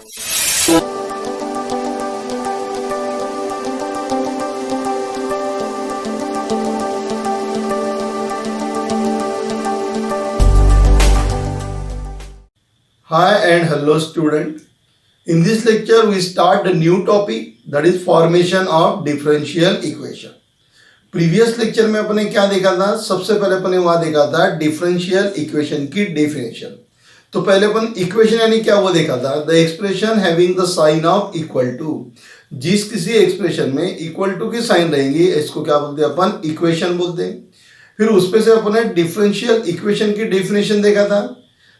Hi and hello student. In this lecture we start the new topic, that is formation of differential equation. Previous lecture में अपने क्या देखा था? सबसे पहले अपने वहां देखा था डिफरेंशियल इक्वेशन की डेफिनेशन. तो पहले अपन इक्वेशन यानी क्या वो देखा था. The expression having the sign of equal to. जिस किसी एक्सप्रेशन में इक्वल टू की साइन रहेगी इसको क्या बोलते हैं अपन? इक्वेशन बोलते हैं. फिर उसपे से अपने डिफरेंशियल इक्वेशन की डेफिनेशन देखा था.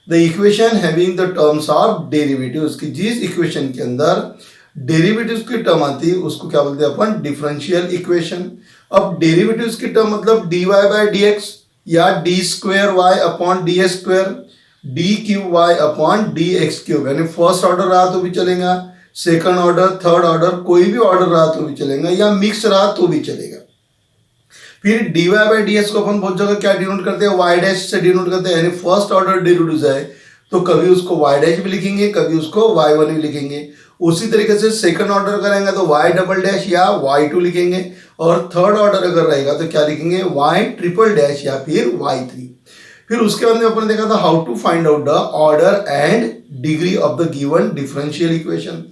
The equation having the terms of derivatives की जिस इक्वेशन के अंदर डेरिवेटिव्स की टर्म आती है उसको क्या बोलते हैं अपन? Differential equation. अब डेरिवेटिव्स की टर्म मतलब dy बाय डी एक्स या D square Y upon D x square, D cube Y upon D X cube. यानी फर्स्ट ऑर्डर रहा तो भी चलेगा, सेकंड ऑर्डर, थर्ड ऑर्डर, कोई भी ऑर्डर रहा तो भी चलेगा, या मिक्स रहा तो भी चलेगा. फिर dy बाई डी एक्स को अपन बहुत जगह क्या डिनोट करते हैं? y डैश से डिनोट करते हैं. यानी फर्स्ट ऑर्डर डेरिवेटिव्स है तो कभी उसको y डैश भी लिखेंगे, कभी उसको y1 भी लिखेंगे. उसी तरीके से सेकंड ऑर्डर करेंगे तो y डबल डैश या y2 लिखेंगे, और थर्ड ऑर्डर अगर रहेगा तो क्या लिखेंगे? y ट्रिपल डैश या फिर y3. फिर उसके बाद में अपन ने देखा था how to find out the order and degree of the given differential equation.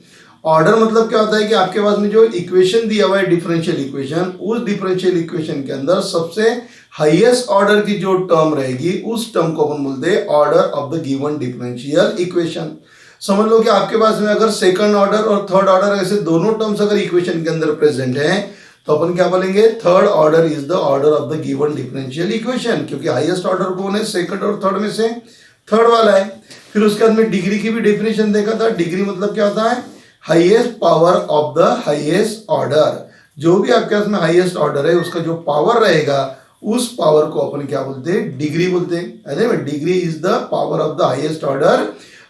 Order मतलब क्या होता है कि आपके पास में जो इक्वेशन दिया हुआ है डिफरेंशियल इक्वेशन, उस डिफरेंशियल इक्वेशन के अंदर सबसे हाईएस्ट ऑर्डर की जो टर्म रहेगी उस टर्म को अपन बोलते हैं order of the given differential equation. समझ लो कि आपके पास में अगर सेकंड ऑर्डर और थर्ड ऑर्डर ऐसे दोनों टर्म्स अगर इक्वेशन के अंदर प्रेजेंट हैं तो अपन क्या बोलेंगे? Third order is the order of the given differential equation, क्योंकि हाईएस्ट ऑर्डर कौन है? सेकंड और थर्ड में से थर्ड वाला है. फिर उसके बाद में डिग्री की भी डेफिनेशन देखा था. डिग्री मतलब क्या होता है? Highest power of the highest order. जो भी आपके पास में हाईएस्ट ऑर्डर है उसका जो पावर रहेगा उस पावर को अपन क्या बोलते हैं? डिग्री बोलते हैं. Degree is the power of the highest order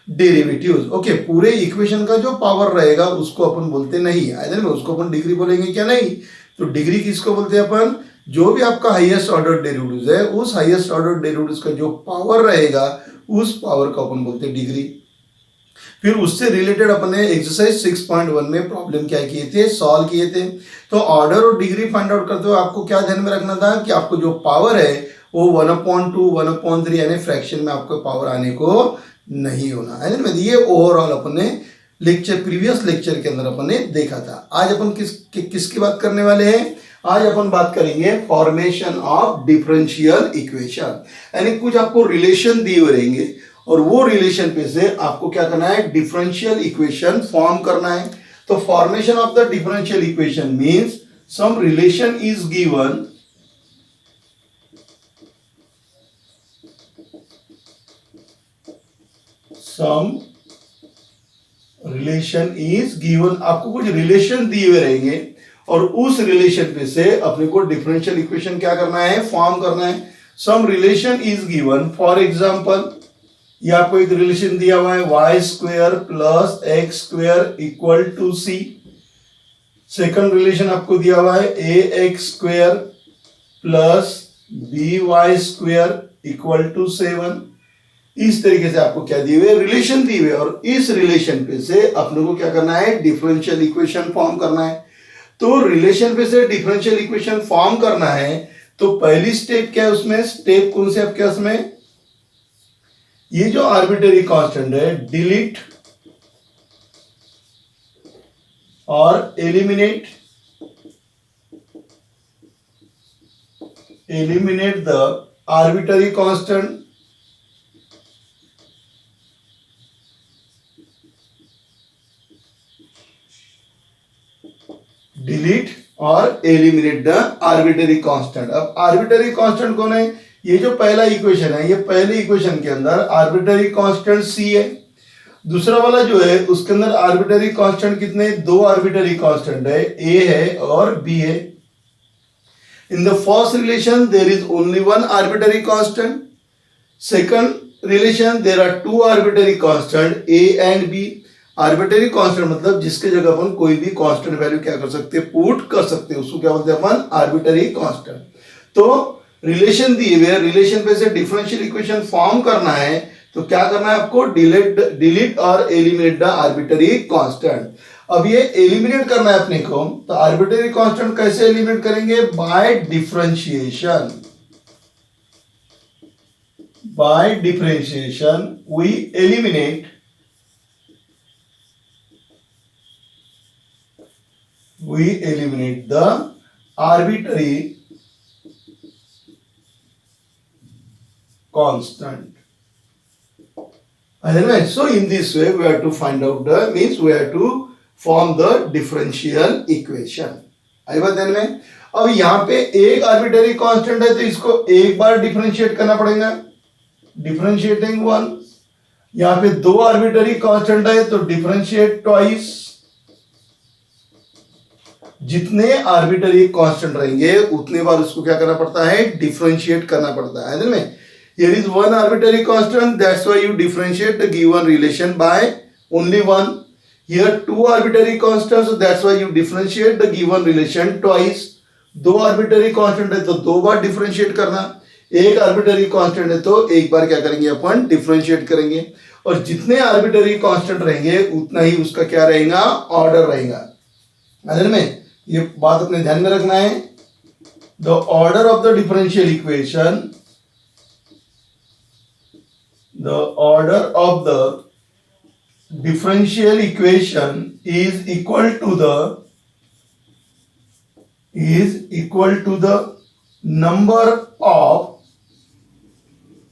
derivatives. Okay, पूरे इक्वेशन का जो पावर रहेगा उसको अपन बोलते नहीं, उसको अपन डिग्री बोलेंगे क्या? नहीं. तो डिग्री किसको बोलते हैं अपन? जो भी आपका हाईएस्ट ऑर्डर डेरिवेटिव्स है उस हाईएस्ट ऑर्डर डेरिवेटिव्स का जो पावर रहेगा उस पावर को अपन बोलते हैं डिग्री. फिर उससे रिलेटेड अपने एक्सरसाइज 6.1 में प्रॉब्लम क्या किए थे? सॉल्व किए थे. तो ऑर्डर और डिग्री फाइंड आउट करते हुए आपको क्या ध्यान में रखना था कि आपको जो पावर है वो 1/2, 1/3 यानी फ्रैक्शन में आपको पावर आने को नहीं होना है. ये ओवरऑल अपने लेक्चर प्रीवियस लेक्चर के अंदर अपने देखा था. आज अपन किसकी बात करने वाले हैं? आज अपन बात करेंगे फॉर्मेशन ऑफ डिफरेंशियल इक्वेशन. यानी कुछ आपको रिलेशन दिए हुए रहेंगे और वो रिलेशन पे से आपको क्या करना है? डिफरेंशियल इक्वेशन फॉर्म करना है. तो formation of the differential equation means some relation is given, some relation is given. आपको कुछ रिलेशन दिए हुए रहेंगे और उस रिलेशन पे से अपने को डिफरेंशियल इक्वेशन क्या करना है? फॉर्म करना है. Some relation is given. For example ये आपको एक रिलेशन दिया हुआ है y square plus x square equal to c. Second relation आपको दिया हुआ है ax square plus by square equal to 7. इस तरीके से आपको क्या दिए हुए? रिलेशन दिए हुए, और इस रिलेशन पे से अपने को क्या करना है? डिफरेंशियल इक्वेशन फॉर्म करना है. तो रिलेशन पे से डिफरेंशियल इक्वेशन फॉर्म करना है तो पहली स्टेप क्या है उसमें? स्टेप कौन से आपके उसमें? ये जो आर्बिट्रेरी कांस्टेंट है डिलीट और eliminate the arbitrary constant. Delete और एलिमिनेट द आर्बिट्रेरी कांस्टेंट. अब आर्बिट्रेरी कांस्टेंट कौन है? ये जो पहला इक्वेशन है, ये पहले इक्वेशन के अंदर आर्बिट्रेरी कांस्टेंट c है. दूसरा वाला जो है उसके अंदर आर्बिट्रेरी कांस्टेंट कितने? 2 आर्बिट्रेरी कांस्टेंट है, a है और b है. In the first relation there is only 1 arbitrary constant. Second relation there are 2 arbitrary constant a and b. Arbitrary constant मतलब जिसके जगह अपन कोई भी कांस्टेंट वैल्यू क्या कर सकते हैं? पुट कर सकते हैं. उसको क्या बोलते हैं अपन? Arbitrary constant. तो रिलेशन दिए हुए, रिलेशन पे से डिफरेंशियल इक्वेशन फॉर्म करना है तो क्या करना है आपको, डिलीट और एलिमिनेट द आर्बिट्ररी कांस्टेंट। अब ये एलिमिनेट करना है अपने को, तो आर्बिट्ररी कांस्टेंट कैसे एलिमिनेट करेंगे, by differentiation. By differentiation we eliminate the arbitrary constant. So in this way we have to find out we have to form the differential equation. आई बात ध्यान में। अब यहां पे एक आर्बिट्ररी कांस्टेंट है तो इसको एक बार डिफरेंशिएट करना पड़ेगा, डिफरेंशिएटिंग वन। यहां पे दो आर्बिट्ररी कांस्टेंट है तो डिफरेंशिएट ट्वाइस। जितने आर्बिट्ररी कांस्टेंट रहेंगे उतने बार उसको क्या करना पड़ता है, डिफरेंशिएट करना पड़ता है ना। Here is one arbitrary constant, that's why you differentiate the given relation by only one. Here two arbitrary constants, that's why you differentiate the given relation twice. दो arbitrary constant है तो दो बार differentiate करना, एक arbitrary constant है तो एक बार क्या करेंगे अपन, differentiate करेंगे। और जितने arbitrary constant रहेंगे उतना ही उसका क्या रहेगा, order रहेगा। अदर में ये बात अपने ध्यान में रखना है। The order of the differential equation, the order of the differential equation is equal to the number of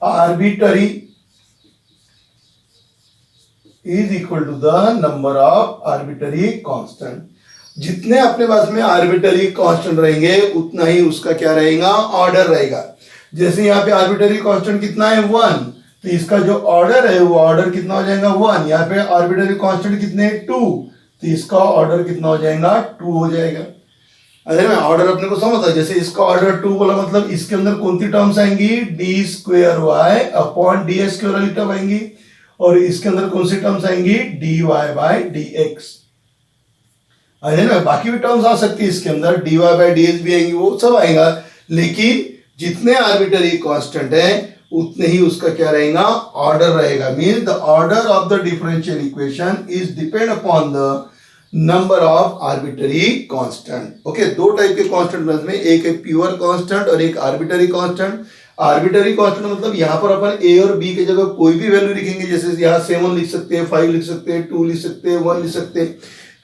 arbitrary, is equal to the number of arbitrary constant. जितने अपने पास में आर्बिट्ररी कांस्टेंट रहेंगे उतना ही उसका क्या रहेगा, ऑर्डर रहेगा। जैसे यहाँ पे आर्बिट्ररी कांस्टेंट कितना है, वन, तो इसका जो ऑर्डर है वो ऑर्डर कितना हो जाएगा, वन। यहाँ पे आर्बिट्ररी कांस्टेंट कितने हैं, टू, तो इसका ऑर्डर कितना हो जाएगा, टू हो जाएगा। अरे मैं ऑर्डर अपने को समझता, जैसे इसका ऑर्डर टू बोला मतलब इसके अंदर कौन सी टर्म्स आएंगी, d square Y upon D x वाली टर्म आएंगी, और इसके अंदर कौन सी टर्म्स आएंगी, d Y by D x. है ना, बाकी भी टर्म्स आ सकती है इसके अंदर, d Y by d h भी आएंगी, वो सब आएगा। लेकिन जितने आर्बिट्ररी कांस्टेंट है उतने ही उसका क्या रहेगा, ऑर्डर रहेगा। Mean the order of the differential equation is depend upon the number of arbitrary constant. Okay, दो टाइप के कांस्टेंट में, एक है प्योर कांस्टेंट और एक आर्बिट्ररी कांस्टेंट। आर्बिट्ररी कांस्टेंट मतलब यहाँ पर अपन ए और बी की जगह कोई भी वैल्यू लिखेंगे, जैसे यहाँ 7 लिख सकते हैं, 5 लिख सकते हैं, 2 लिख सकते हैं, 1 लिख सकते हैं,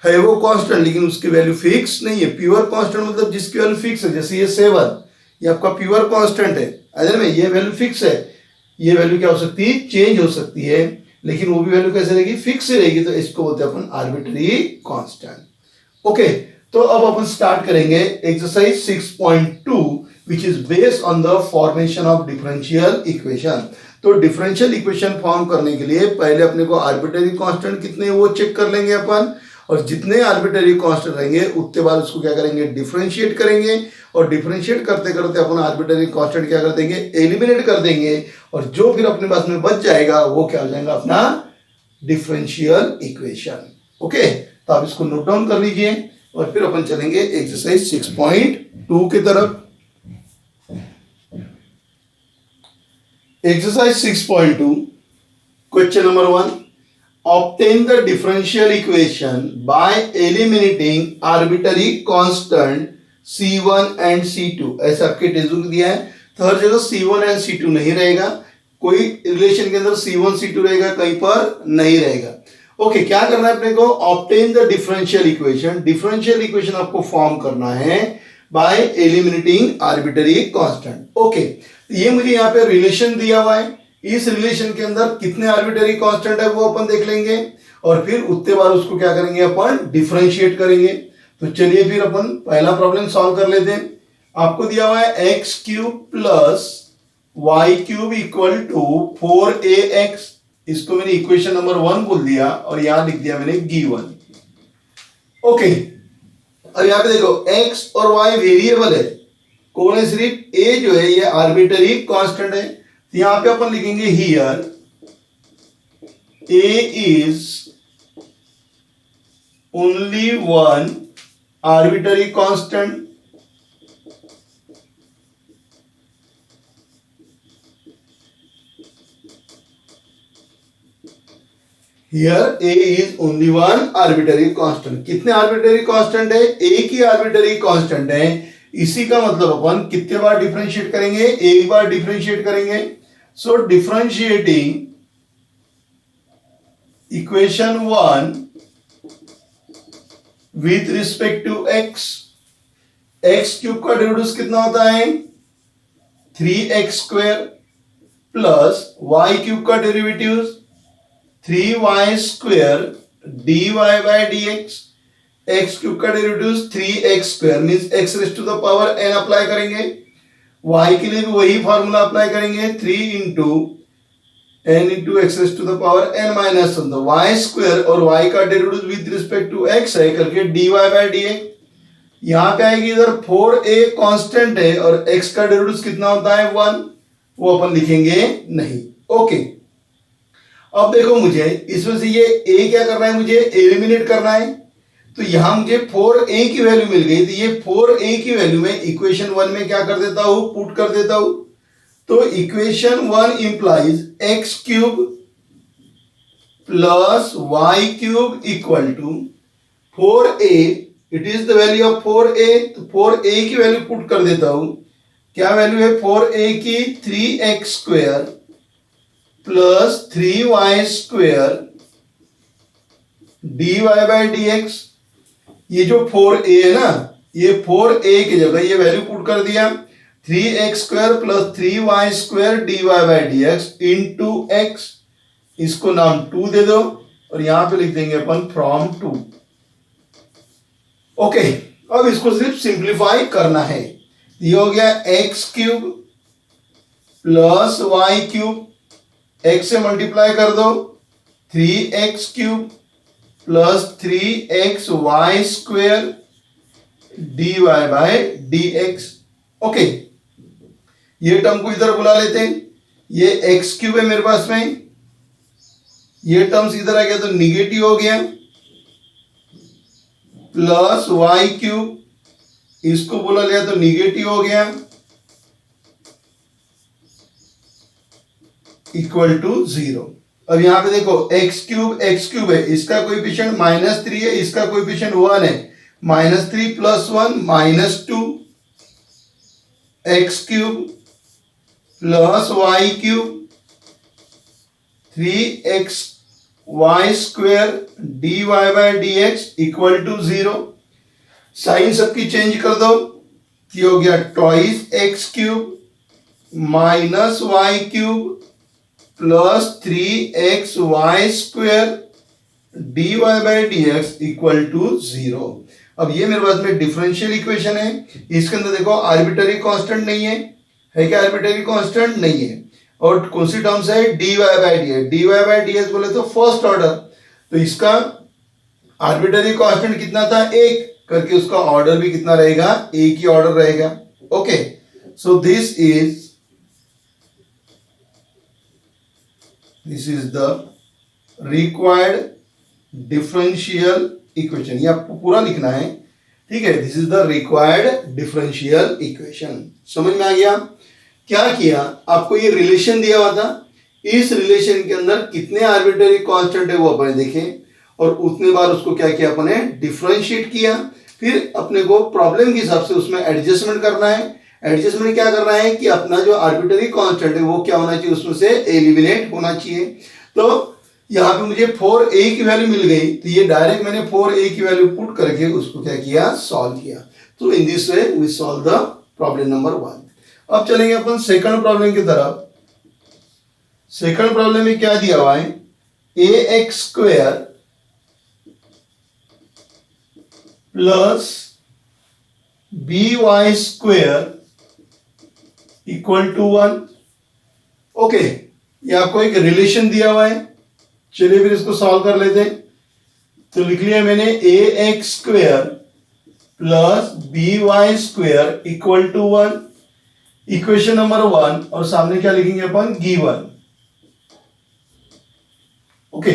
है वो कांस्टेंट लेकिन उसकी वैल्यू फिक्स नहीं है। प्योर कांस्टेंट मतलब जिसकी वैल्यू फिक्स है, जैसे ये 7 ये आपका प्योर कांस्टेंट है, अगर में ये वैल्यू फिक्स है, ये वैल्यू क्या हो सकती है, चेंज हो सकती है, लेकिन वो भी वैल्यू कैसे रहेगी, फिक्स ही रहेगी, तो इसको बोलते हैं अपन आर्बिट्ररी कांस्टेंट। ओके, तो अब अपन स्टार्ट करेंगे exercise 6.2 which is based on the formation of differential equation. तो डिफरेंशियल इक्वेशन फॉर्म करने के लिए पहले अपने को आर्बिट्ररी कांस्टेंट कितने वो चेक कर लेंगे अपन, और जितने आर्बिट्ररी कांस्टेंट रहेंगे उतने बार उसको क्या करेंगे, डिफरेंशिएट करेंगे, और डिफरेंशिएट करते करते अपन आर्बिट्ररी कांस्टेंट क्या कर देंगे, एलिमिनेट कर देंगे, और जो फिर अपने पास में बच जाएगा वो क्या हो जाएगा, अपना डिफरेंशियल इक्वेशन। ओके, तो आप इसको नोट डाउन कर लीजिए और फिर अपन चलेंगे एक्सरसाइज 6.2 की तरफ। Exercise 6.2 question number 1, obtain the differential equation by eliminating arbitrary constant C1 and C2। ऐसा आपके टेक्स्ट बुक दिया है, तो हर जगह C1 and C2 नहीं रहेगा, कोई रिलेशन के अंदर C1 C2 रहेगा, कहीं पर नहीं रहेगा। ओके, क्या करना है अपने को, obtain the differential equation। Differential equation आपको फॉर्म करना है by eliminating arbitrary constant। Okay, ये मुझे यहाँ पे रिलेशन दिया हुआ है, इस रिलेशन के अंदर कितने आर्बिट्ररी कांस्टेंट है वो अपन देख लेंगे, और फिर उतने बार उसको क्या करेंगे, अपन डिफरेंशिएट करेंगे। तो चलिए फिर अपन पहला प्रॉब्लम सॉल्व कर लेते हैं। आपको दिया हुआ है x cube plus Y cube equal to 4ax। इसको मैंने इक्वेशन नंबर 1 बोल दिया और यहां लिख दिया मैंने गिवन। ओके, अब यहां पे देखो x और y वेरिएबल है, कौन है, सिर्फ a जो है ये आर्बिट्ररी कांस्टेंट है, तो यहां पे अपन लिखेंगे here a is only one arbitrary constant, here A is only one arbitrary constant. कितने आर्बिटरी कांस्टेंट है? एक ही आर्बिटरी कांस्टेंट है। इसी का मतलब अपन कितने बार डिफरेंशिएट करेंगे? एक बार डिफरेंशिएट करेंगे। So differentiating equation 1 with respect to X, X cube का डेरिवेटिव कितना होता है? 3x² प्लस वाई क्यूब का derivative 3y² dy by dx। X cube का derivative 3x² means x raise to the power n apply करेंगे। y के लिए भी वही फॉर्मूला अप्लाई करेंगे, 3 into n into x raise to the power n minus 1। तो y² और y का derivative with respect to x है करके dy by dx। यहां पे आएगी इधर 4a कांस्टेंट है और x का डेरिवेटिव कितना होता है? 1। वो अपन लिखेंगे नहीं। ओके, अब देखो मुझे इसमें से ये a क्या करना है? मुझे एलिमिनेट करना है। तो यहां मुझे 4a की वैल्यू मिल गई, तो ये 4a की वैल्यू में इक्वेशन 1 में क्या कर देता हूं? पुट कर देता हूं। तो equation 1 implies x cube plus Y cube equal to 4a। It is the value of 4a। तो 4a की वैल्यू पुट कर देता हूं। क्या वैल्यू है 4a की? 3x² plus 3y² dy by dx। ये जो 4a है ना, ये 4a की जगह ये वैल्यू पुट कर दिया, 3x² plus 3y² dy by dx into x। इसको नाम 2 दे दो और यहां पे लिख देंगे अपन फ्रॉम 2। ओके, अब इसको सिर्फ सिंप्लीफाई करना है। ये हो गया x³ प्लस y³ x से मल्टीप्लाई कर दो, 3x³ plus 3xy² dy by dx। Okay, ये टर्म को इधर बुला लेते हैं। ये x³ है मेरे पास में, ये टर्म्स इधर आ गया तो निगेटिव हो गया, प्लस y³, इसको बुला लिया तो निगेटिव हो गया, इक्वल टू 0। अब यहां पे देखो x³ है, इसका कोएफिशिएंट -3 है, इसका कोएफिशिएंट 1 है। -3 plus 1 -2 x³ plus y³ 3xy² dy by dx equal to 0। Sign सबकी चेंज कर दो, ये हो गया twice x³ minus y³ plus 3xy² dy by dx equal to 0। अब ये मेरे पास में डिफरेंशियल इक्वेशन है। इसके अंदर देखो आर्बिटरी कांस्टेंट नहीं है क्या? आर्बिटरी कांस्टेंट नहीं है। और कौन सी टर्म्स है? dy by dx। dy by dx बोले तो फर्स्ट ऑर्डर, तो इसका आर्बिटरी कांस्टेंट कितना था? 1 करके उसका ऑर्डर भी कितना रहेगा? एक ही ऑर्डर रहेगा। Okay, so this is the required differential equation. ये आपको पूरा लिखना है, ठीक है? This is the required differential equation. समझ में आ गया? क्या किया, आपको ये रिलेशन दिया हुआ था, इस रिलेशन के अंदर कितने आर्बिटरी कांस्टेंट है वो अपने देखे और उतने बार उसको क्या किया अपने? डिफरेंशिएट किया। फिर अपने को प्रॉब्लम के हिसाब से उसमें एडजस्टमेंट करना है। एडजस्टमेंट क्या करना है कि अपना जो आर्बिटरी कांस्टेंट है वो क्या होना चाहिए? उसमें से एलिमिनेट होना चाहिए। तो यहाँ पे मुझे 4a की वैल्यू मिल गई, तो ये डायरेक्ट मैंने 4a की वैल्यू पुट करके उसको क्या किया? सॉल्व किया। तो in this way we solve the problem number 1। अब चलेंगे अपन सेकंड प्रॉब्लम की तरफ। सेकंड प्रॉब्लम में क्या दिया हुआ है? ax² plus by² equal to 1। Okay, ये आपको एक रिलेशन दिया हुआ है। चलिए फिर इसको सॉल्व कर लेते हैं। तो लिख लिया मैंने ax² plus by² equal to 1, equation number 1। और सामने क्या लिखेंगे अपन? गिवन। ओके,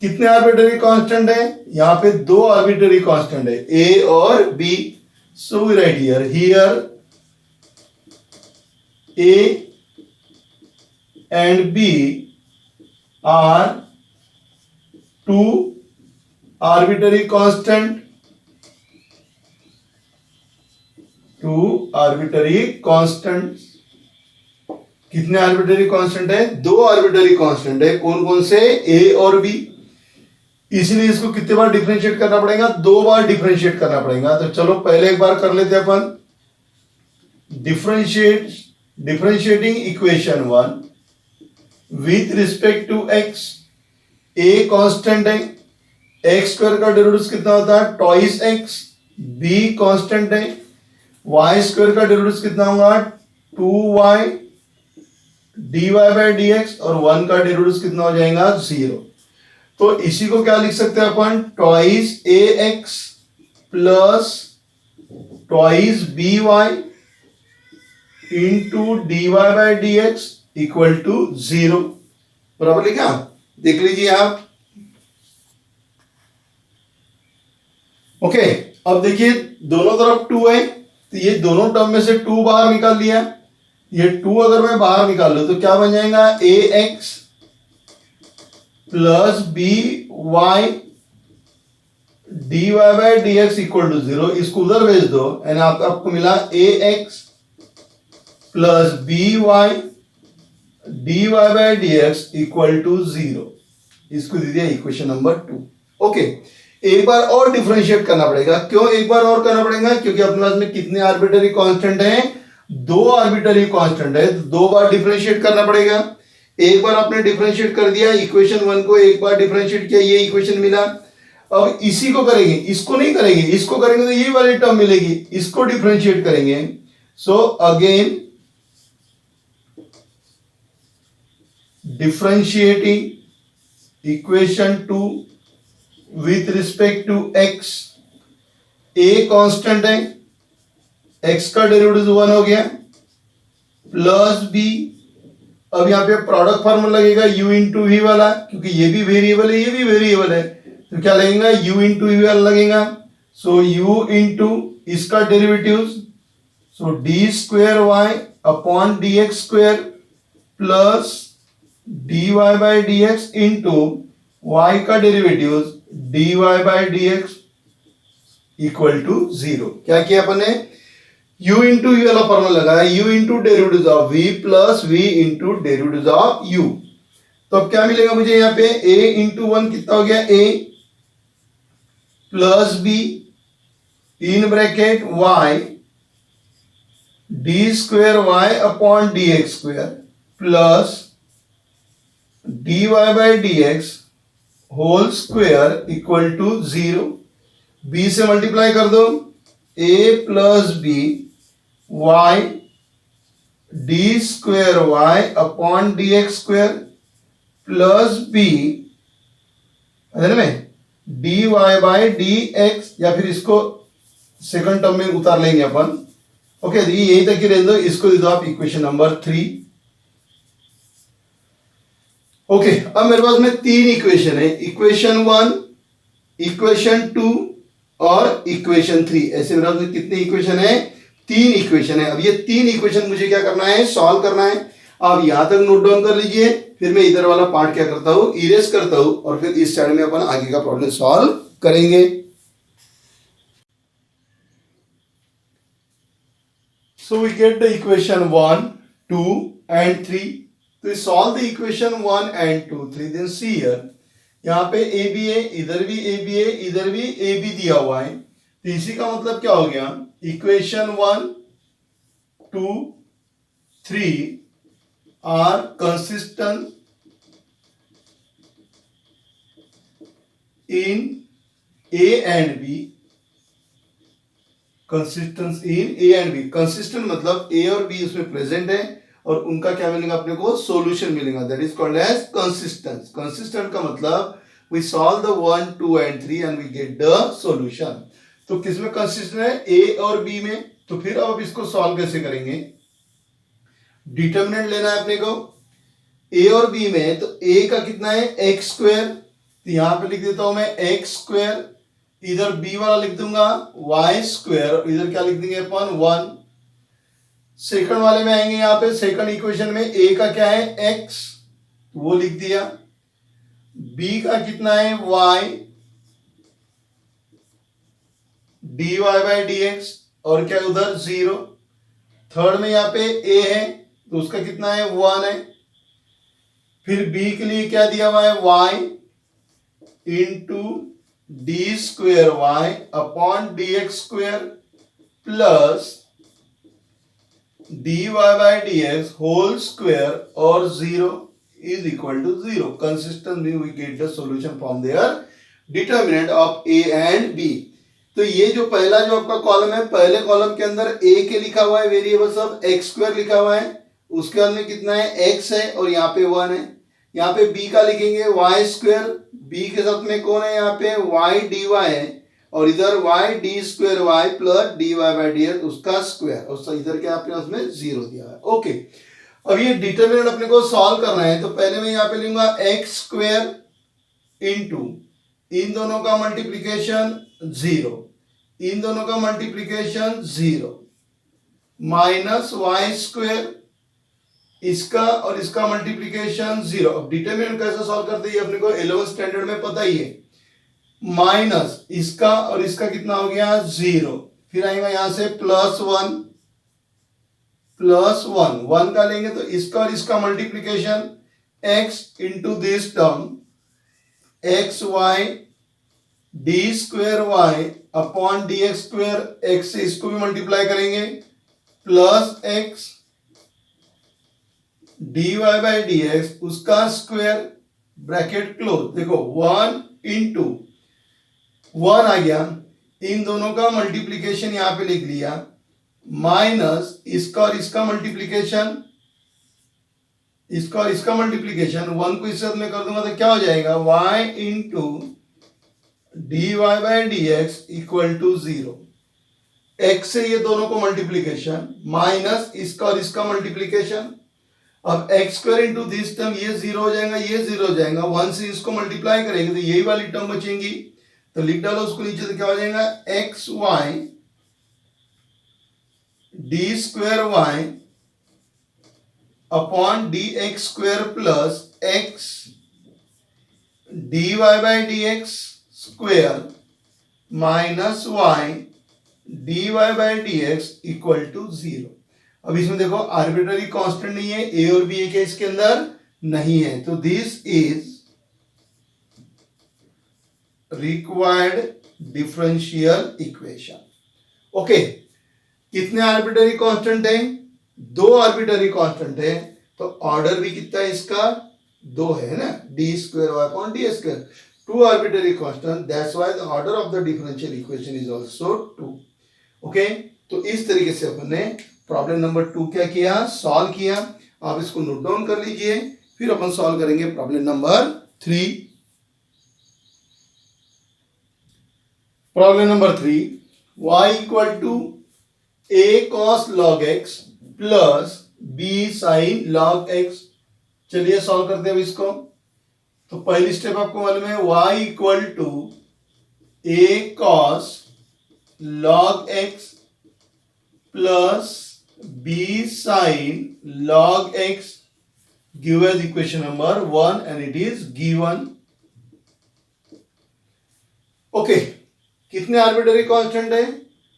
कितने आर्बिटरी कांस्टेंट है? यहां पे 2 आर्बिटरी कांस्टेंट है, a और b। So we write here a and b are two arbitrary constant, two arbitrary constant. कितने आर्बिटरी कांस्टेंट है? दो आर्बिटरी कांस्टेंट है। कौन कौन से? ए और बी। इसलिए इसको कितने बार डिफरेंशिएट करना पड़ेगा? दो बार डिफरेंशिएट करना पड़ेगा। तो चलो पहले एक बार कर लेते हैं अपन। Differentiating equation one with respect to x. A constant है, एक्स स्क्वायर का डेरिवेटिव कितना होता है? Twice X. बी कांस्टेंट है, वाई स्क्वायर का डेरिवेटिव कितना होगा? 2y dy बाय dx, और 1 का डेरिवेटिव कितना हो जाएगा? 0। तो इसी को क्या लिख सकते हैं अपन? Twice A X plus twice B Y into D Y by D x equal to 0। बराबर लिखा? देख लीजिए आप। ओके, अब देखिए दोनों तरफ 2 है, तो ये दोनों टर्म में से 2 बाहर निकाल लिया। ये 2 अगर मैं बाहर निकाल लूं तो क्या बन जाएगा? A X plus B Y D Y by D x equal to 0। इसको उधर भेज दो, यानी आपको मिला A X plus B Y D Y by D x equal to 0। इसको दे दिया इक्वेशन नंबर 2। ओके, एक बार और डिफरेंशिएट करना पड़ेगा। क्यों एक बार और करना पड़ेगा? क्योंकि अपने पास में कितने आर्बिटरी कांस्टेंट हैं? 2 आर्बिटरी कांस्टेंट है, तो 2 बार डिफरेंशिएट करना पड़ेगा। एक बार आपने डिफरेंशिएट कर दिया, इक्वेशन 1 को एक बार डिफरेंशिएट किया, ये इक्वेशन मिला। अब इसी को करेंगे, इसको नहीं करेंगे, इसको करेंगे तो ये वाली टर्म मिलेगी, इसको डिफरेंशिएट करेंगे। So again differentiating equation 2 with respect to x. A constant है, एक्स का डेरिवेटिव 1 हो गया, प्लस बी। अब यहां पे प्रोडक्ट फॉर्मूला लगेगा u इंटू वी वाला, क्योंकि ये भी वेरिएबल है, ये भी वेरिएबल है, तो क्या लगेगा? u इंटू वी वाला लगेगा। सो u इंटू इसका derivative, so D square Y upon D x square plus D Y by D x into Y का derivative D Y by D x equal to 0। क्या किया अपन ने? u into U वाला formula लगाया, u into derivative of v plus v into derivative of u। तो अब क्या मिलेगा मुझे यहां पे? a इंटू 1 कितना हो गया? a plus b in bracket y D square Y upon D x square plus D Y by D x whole square equal to 0। b से मल्टीप्लाई कर दो, a plus B Y D square Y upon D x square plus B में D Y by D X, या फिर इसको second term में उतार लेंगे अपन। ओके, यही तक ही रहने दो, इसको दे दो आप इक्वेशन नंबर 3। ओके, अब मेरे पास में 3 इक्वेशन है, इक्वेशन 1, इक्वेशन 2 और इक्वेशन 3। ऐसे मेरे पास कितने इक्वेशन है? 3 इक्वेशन है। अब ये 3 इक्वेशन मुझे क्या करना है? सॉल्व करना है। आप यहां तक नोट डाउन कर लीजिए, फिर मैं इधर वाला पार्ट क्या करता हूं? इरेज करता हूं, और फिर इस साइड में अपन आगे का प्रॉब्लम सॉल्व करेंगे। So we get the equation 1, 2 and 3। तो solve the equation 1 and 2, 3। Then see here, यहाँ पे ए बी है, इधर भी ए बी है, इधर भी ए बी दिया हुआ है। तो इसी का मतलब क्या हो गया? Equation 1, 2, 3 are consistent in a and b. Consistence in a and b, consistent मतलब ए और बी उसमें प्रेजेंट है, और उनका क्या मिलेगा अपने को? सॉल्यूशन मिलेगा। That is called as consistence. Consistent का मतलब we solve the 1, 2 and 3 and we get the solution. तो किसमें कंसिस्टेंट है? ए और बी में। तो फिर अब इसको सॉल्व कैसे करेंगे? डिटर्मिनेंट लेना है अपने को ए और बी में। तो ए का कितना है? एक्स स्क्वेयर, तो यहां पे लिख देता हूं मैं एक्स स्क्वेयर, इधर बी वाला लिख दूंगा वाई स्क्वेयर, इधर क्या लिख देंगे अपन? 1। सेकंड वाले में आएंगे, यहां पे सेकंड इक्वेशन में ए का क्या है? एक्स, वो लिख दिया। b का कितना है y dy by D x, और क्या उधर 0। थर्ड में यहाँ पे a है तो उसका कितना है 1 है। फिर b के लिए क्या दिया हुआ है y into d square Y upon D x square plus dy by D x whole square और 0 is equal to 0. Consistently we get the solution from their determinant of a and b. तो ये जो पहला जो आपका column है, पहले column के अंदर a के लिखा हुआ है वेरिएबल सब x स्क्वायर लिखा हुआ है, उसके अंदर कितना है x है और यहाँ पे 1 है। यहाँ पे b का लिखेंगे y स्क्वायर, b के साथ में कौन है यहाँ पे y dy है, और इधर y D square y plus dy by D x उसका स्क्वायर, और इधर क्या आपने उसमें 0 दिया है। ओके, अब ये डिटरमिनेंट अपने को सॉल्व करना है, तो पहले मैं यहाँ पे लूंगा एक्स स्क्वायर इंटू इन दोनों का मल्टीप्लीकेशन 0, इन दोनों का मल्टीप्लीकेशन 0 माइनस वाई स्क्वायर, इसका और इसका मल्टीप्लीकेशन 0। अब डिटरमिनेंट कैसे सॉल्व करते हैं अपने को 11th स्टैंडर्ड में पता ही है। माइनस इसका और इसका कितना हो गया 0, फिर आएगा यहां से प्लस 1 प्लस 1 का लेंगे तो इसका और इसका multiplication x into this term x y D square Y upon D x square, x से इसको भी मल्टीप्लाई करेंगे plus x d Y by D x उसका स्क्वेयर ब्रैकेट क्लोज। देखो 1 इंटू 1 आ गया, इन दोनों का मल्टीप्लीकेशन यहां पे लिख लिया, माइनस इसका और इसका मल्टीप्लीकेशन, इसका और इसका मल्टीप्लीकेशन 1 को इससे मैं कर दूंगा तो क्या हो जाएगा y into D Y by D x equal to 0। x से ये दोनों को मल्टीप्लीकेशन माइनस इसका और इसका मल्टीप्लीकेशन, अब x square into this term ये 0 हो जाएगा, ये 0 हो जाएगा, 1 से इसको मल्टीप्लाई करेंगे तो यही वाली टर्म बचेंगी, तो लिख डालो उसको नीचे तो क्या हो जाएगा x y D square Y upon D x square plus x d Y by D x square minus y D Y by D x equal to 0। अब इसमें देखो आर्बिट्ररी कांस्टेंट नहीं है, ए और बी एक इसके अंदर नहीं है, तो this is required differential equation. Okay, कितने आर्बिट्ररी कांस्टेंट है 2 आर्बिट्ररी कांस्टेंट है, तो ऑर्डर भी कितना है इसका 2 है ना, d square y upon d square, 2 arbitrary constant, that's why the order of the differential equation is also 2। Okay, तो इस तरीके से अपन ने प्रॉब्लम नंबर 2 क्या किया सॉल्व किया। आप इसको नोट डाउन कर लीजिए, फिर अपन सॉल्व करेंगे problem number 3। Problem number 3, y equal to a cos log x plus b sin log x। चलिए सॉल्व करते हैं अब इसको। तो पहली स्टेप आपको मालूम है y equal to a cos log x plus b sin log x give as equation number 1 and it is given। Okay, कितने आर्बिट्ररी कांस्टेंट है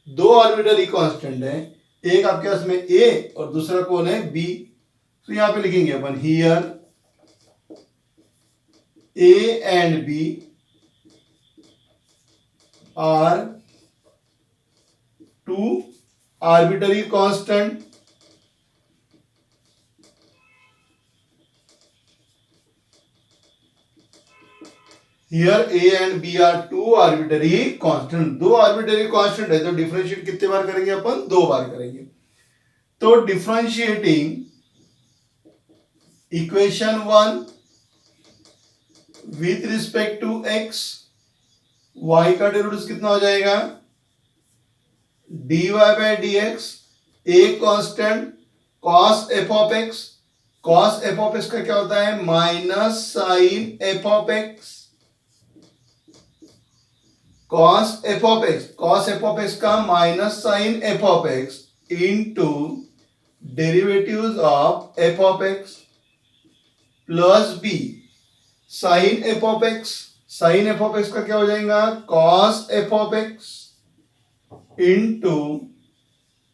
2 आर्बिट्ररी कांस्टेंट है, एक आपके पास में a और दूसरा कौन है b, तो यहां पे लिखेंगे अपन here a and b are 2 arbitrary constant here a and b are 2 arbitrary constant। 2 arbitrary constant है तो डिफरेंशिएट कितने बार करेंगे अपन 2 बार करेंगे। तो differentiating equation 1 with respect to x, y का डेरिवेटिव कितना हो जाएगा dy by D x, a constant cos f of x, cos f of x का क्या होता है minus sine f of x, cos f of x का minus sine f of x into derivatives of f of x plus b sine F of x, sine F of x का क्या हो जाएगा, cos F of x into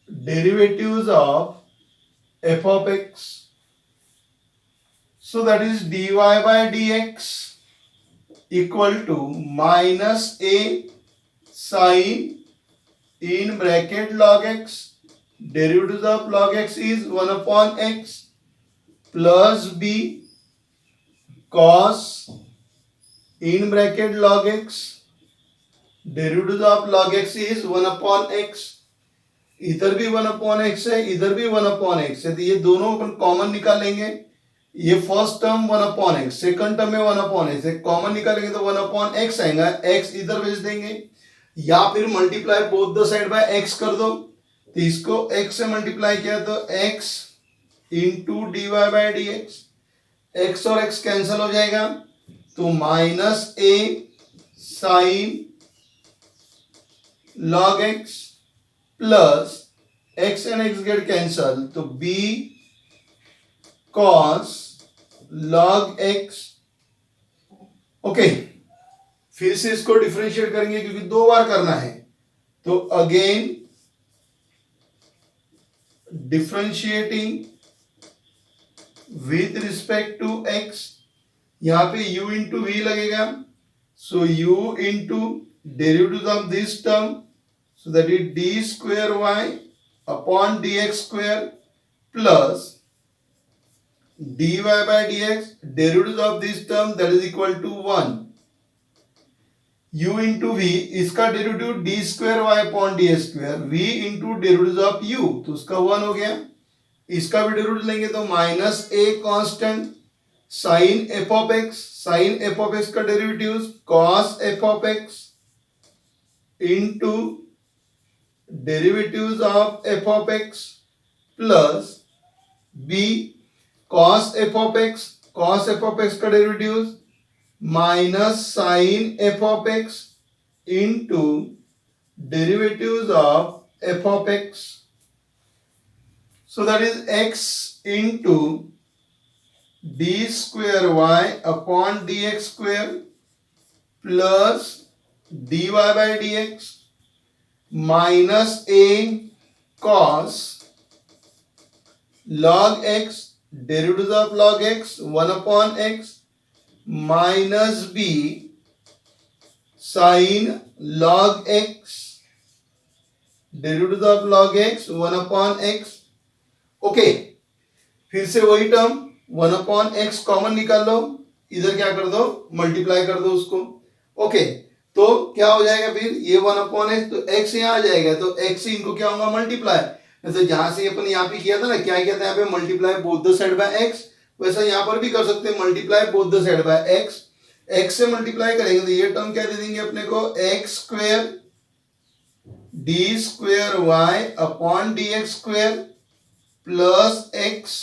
derivatives of F of x, so that is dy bye dx equal to minus a sine in bracket log x, derivatives of log x is 1 upon x plus b cos in bracket log x, derivative of log x is 1 upon x, इधर भी 1 upon x है, इधर भी 1 upon x है, तो ये दोनों अपन common निकालेंगे, ये first term 1 upon x, second term में 1 अपॉन x, कॉमन निकालेंगे तो 1 अपॉन x आएगा, x इधर भेज देंगे, या फिर multiply both the side by x कर दो, तो इसको x से मल्टीप्लाई किया तो x into dy bye dx, x और x कैंसिल हो जाएगा, तो minus a sine log x plus x and x get cancel, तो b cos log x। Okay, फिर से इसको डिफरेंशिएट करेंगे क्योंकि 2 बार करना है, तो again differentiating with respect to x, यहां पे u इंटू v लगेगा, so u into derivative of this term, so that is d square y upon dx square plus dy by dx, derivative of this term that is equal to 1, u into v, इसका derivative d square y upon ds square, v into derivative of u, तो उसका 1 हो गया, इसका भी derivative लेंगे तो minus a constant sine F of x, sine F of x का derivative cos F of x into derivatives of F of X plus b cos f of x, cos f of x का derivative minus sine f of x into derivatives of f of x, so that is x into d square y upon dx square plus dy by dx minus a cos log x, derivative of log x 1 upon x minus b sine log x, derivative of log x 1 upon x। Okay, फिर से वही term 1 upon x common निकाल लो, इधर क्या कर दो, multiply कर दो उसको। ओके, तो क्या हो जाएगा फिर, ये 1 अपॉन x, तो x यहाँ आ जाएगा, तो x से इनको क्या होगा, मल्टीप्लाई, जैसे जहां से अपन यहाँ पे किया था ना, क्या किया था यहाँ पे, multiply both the side by x, वैसा यहाँ पर भी कर सकते हैं, multiply both the side by x, x से मल्टीप्लाई करेंगे तो ये टर्म क्या दे देंगे अपने को, x square d square y upon dx square plus x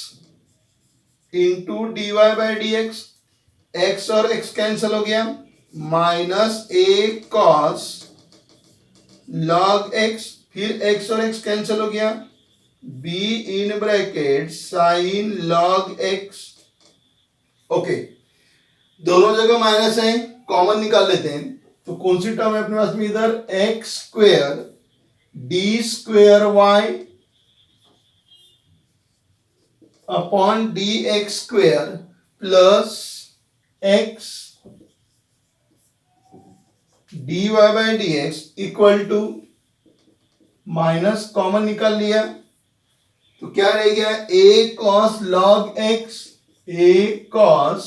into dy bye dx, x और x कैंसिल हो गया, minus a cos log x, फिर x और x कैंसिल हो गया, b in bracket sine log x। Okay, दोनों जगह minus है, कॉमन निकाल लेते हैं, तो कौन सी टर्म है अपने पास में इधर, x square d square y upon dx square plus x dy bye dx equal to, minus common निकाल लिया, तो क्या रह गया, a cos log x, a cos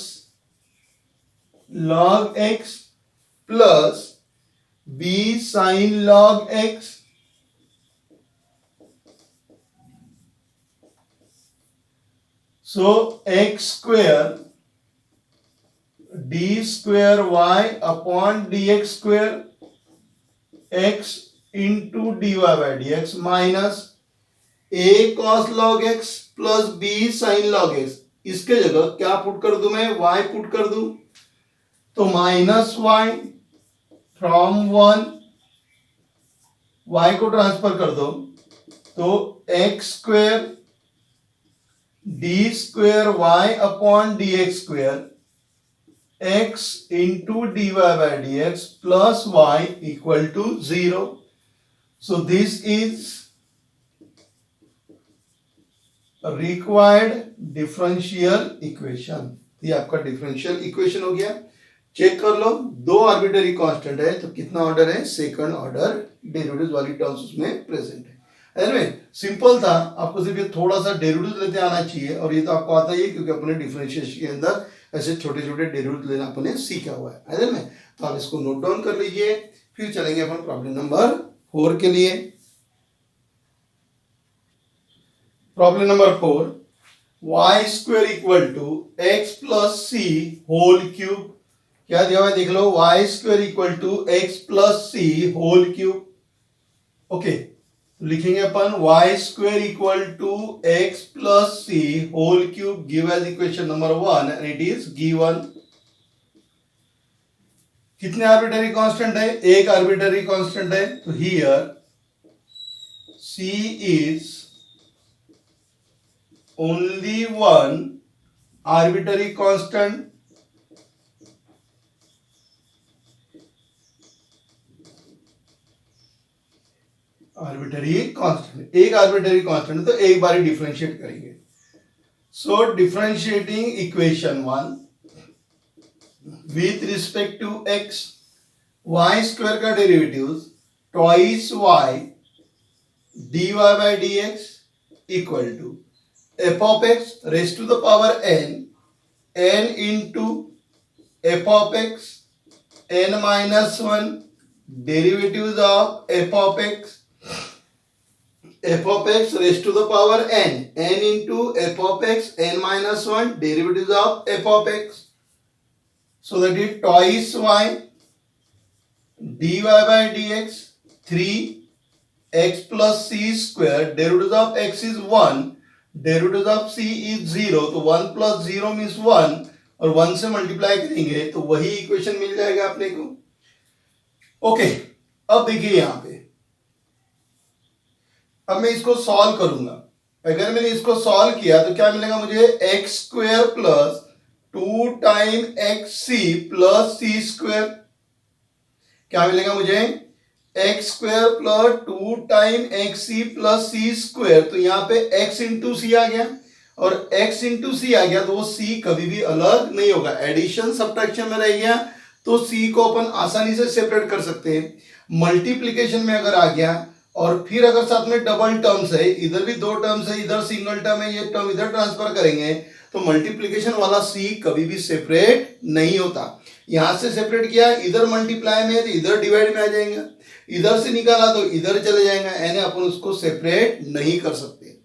log x plus b sin log x, so x square d square y upon dx square x into dy bye dx minus a cos log x plus b sin log x, इसके जगह क्या put कर दूं मैं, y put कर दूं, तो minus y from 1, y को ट्रांसफर कर दो, तो x square d square y upon dx square x into dy by dx plus y equal to 0. So this is required differential equation. ये आपका डिफरेंशियल इक्वेशन हो गया. चेक कर लो, दो आर्बिटरी कांस्टेंट है तो कितना ऑर्डर है, सेकंड ऑर्डर डेरिवेटिव वाली टर्म्स उसमें प्रेजेंट है. एनीवे सिंपल था, आपको सिर्फ ये थोड़ा सा डेरिवेटिव लेते आना चाहिए और ये तो आपको आता ही है क्योंकि अपने डिफरेंशिएशन के अंदर ऐसे छोटे छोटे डेरिवेटिव लेना अपने सीखा हुआ है. एनीवे तो आप इसको नोट डाउन कर लीजिए. फिर चलेंगे अपन प्रॉब्लम नंबर 4 के लिए. Problem number 4, y square equal to x plus C whole cube. क्या दिया हुआ है देख लो, y square equal to x plus C whole cube. Okay, लिखेंगे अपन y square equal to x plus C whole cube give as equation number 1 and it is given. कितने arbitrary constant है, एक आर्बिटरी कांस्टेंट है. तो here c इज only one arbitrary constant. Arbitrary constant, एक arbitrary constant तो एक बार डिफरेंशिएट करेंगे. So differentiating equation 1 with respect to x, y square का derivative twice y dy by dx equal to f of x raised to the power n into f of x n minus 1 derivatives of f of x raised to the power n into f of x n minus 1 derivatives of f of x. So that is twice y dy by dx 3x plus c square, derivatives of x is 1, derivative of c is 0, तो 1 plus 0 means 1 और 1 से multiply करेंगे तो वही equation मिल जाएगा अपने को. Okay, अब देखिए यहां पे, अब मैं इसको सॉल्व करूंगा. अगर मैंने इसको सॉल्व किया तो क्या मिलेगा मुझे, X square plus 2 time X C plus C square. क्या मिलेगा मुझे, X square plus 2 time X C plus C square. तो यहाँ पे x इंटू सी आ गया और x इंटू सी आ गया तो वो c कभी भी अलग नहीं होगा, एडिशन सब्ट्रैक्शन में रह गया तो c को अपन आसानी से सेपरेट कर सकते हैं. मल्टीप्लीकेशन में अगर आ गया और फिर अगर साथ में डबल टर्म्स है, इधर भी दो टर्म्स है, इधर सिंगल टर्म है, ये टर्म इधर ट्रांसफर करेंगे तो मल्टीप्लीकेशन वाला c कभी भी सेपरेट नहीं होता. यहां से सेपरेट किया, इधर मल्टीप्लाई में तो इधर डिवाइड में आ जाएगा, इधर से निकाला तो इधर चले जाएगा, यानी अपन उसको सेपरेट नहीं कर सकते.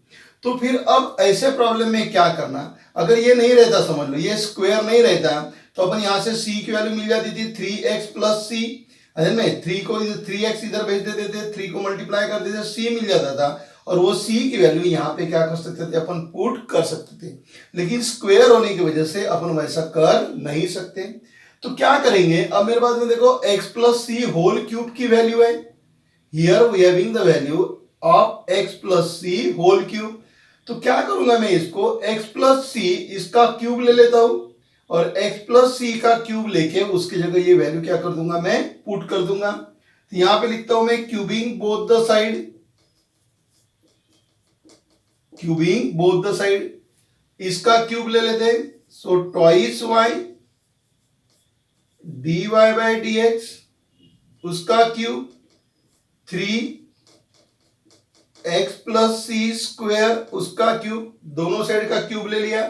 तो फिर अब ऐसे प्रॉब्लम में क्या करना, अगर ये नहीं रहता, समझ लो ये स्क्वायर नहीं रहता तो अपन यहां से c की वैल्यू मिल जाती थी 3x प्लस सी. में 3 को 3x इधर भेज देते थे, 3 को मल्टीप्लाई कर देते, c मिल जाता था और वो c की वैल्यू यहाँ पे क्या कर सकते थे, अपन पुट कर सकते थे. लेकिन स्क्वायर होने की वजह से अपन वैसा कर नहीं सकते. तो क्या करेंगे, अब मेरे पास में देखो x प्लस सी होल क्यूब की वैल्यू है. Here we having the value of x plus C whole cube. तो क्या करूंगा मैं, इसको x प्लस सी इसका क्यूब ले लेता हूं और x प्लस सी का क्यूब लेके उसकी जगह ये वैल्यू क्या कर दूंगा, मैं पुट कर दूंगा. तो यहां पे लिखता हूं मैं cubing both the side, cubing both the side, इसका क्यूब ले लेते हैं. So twice y dy by dx उसका cube 3x plus C square उसका क्यूब, दोनों साइड का क्यूब ले लिया.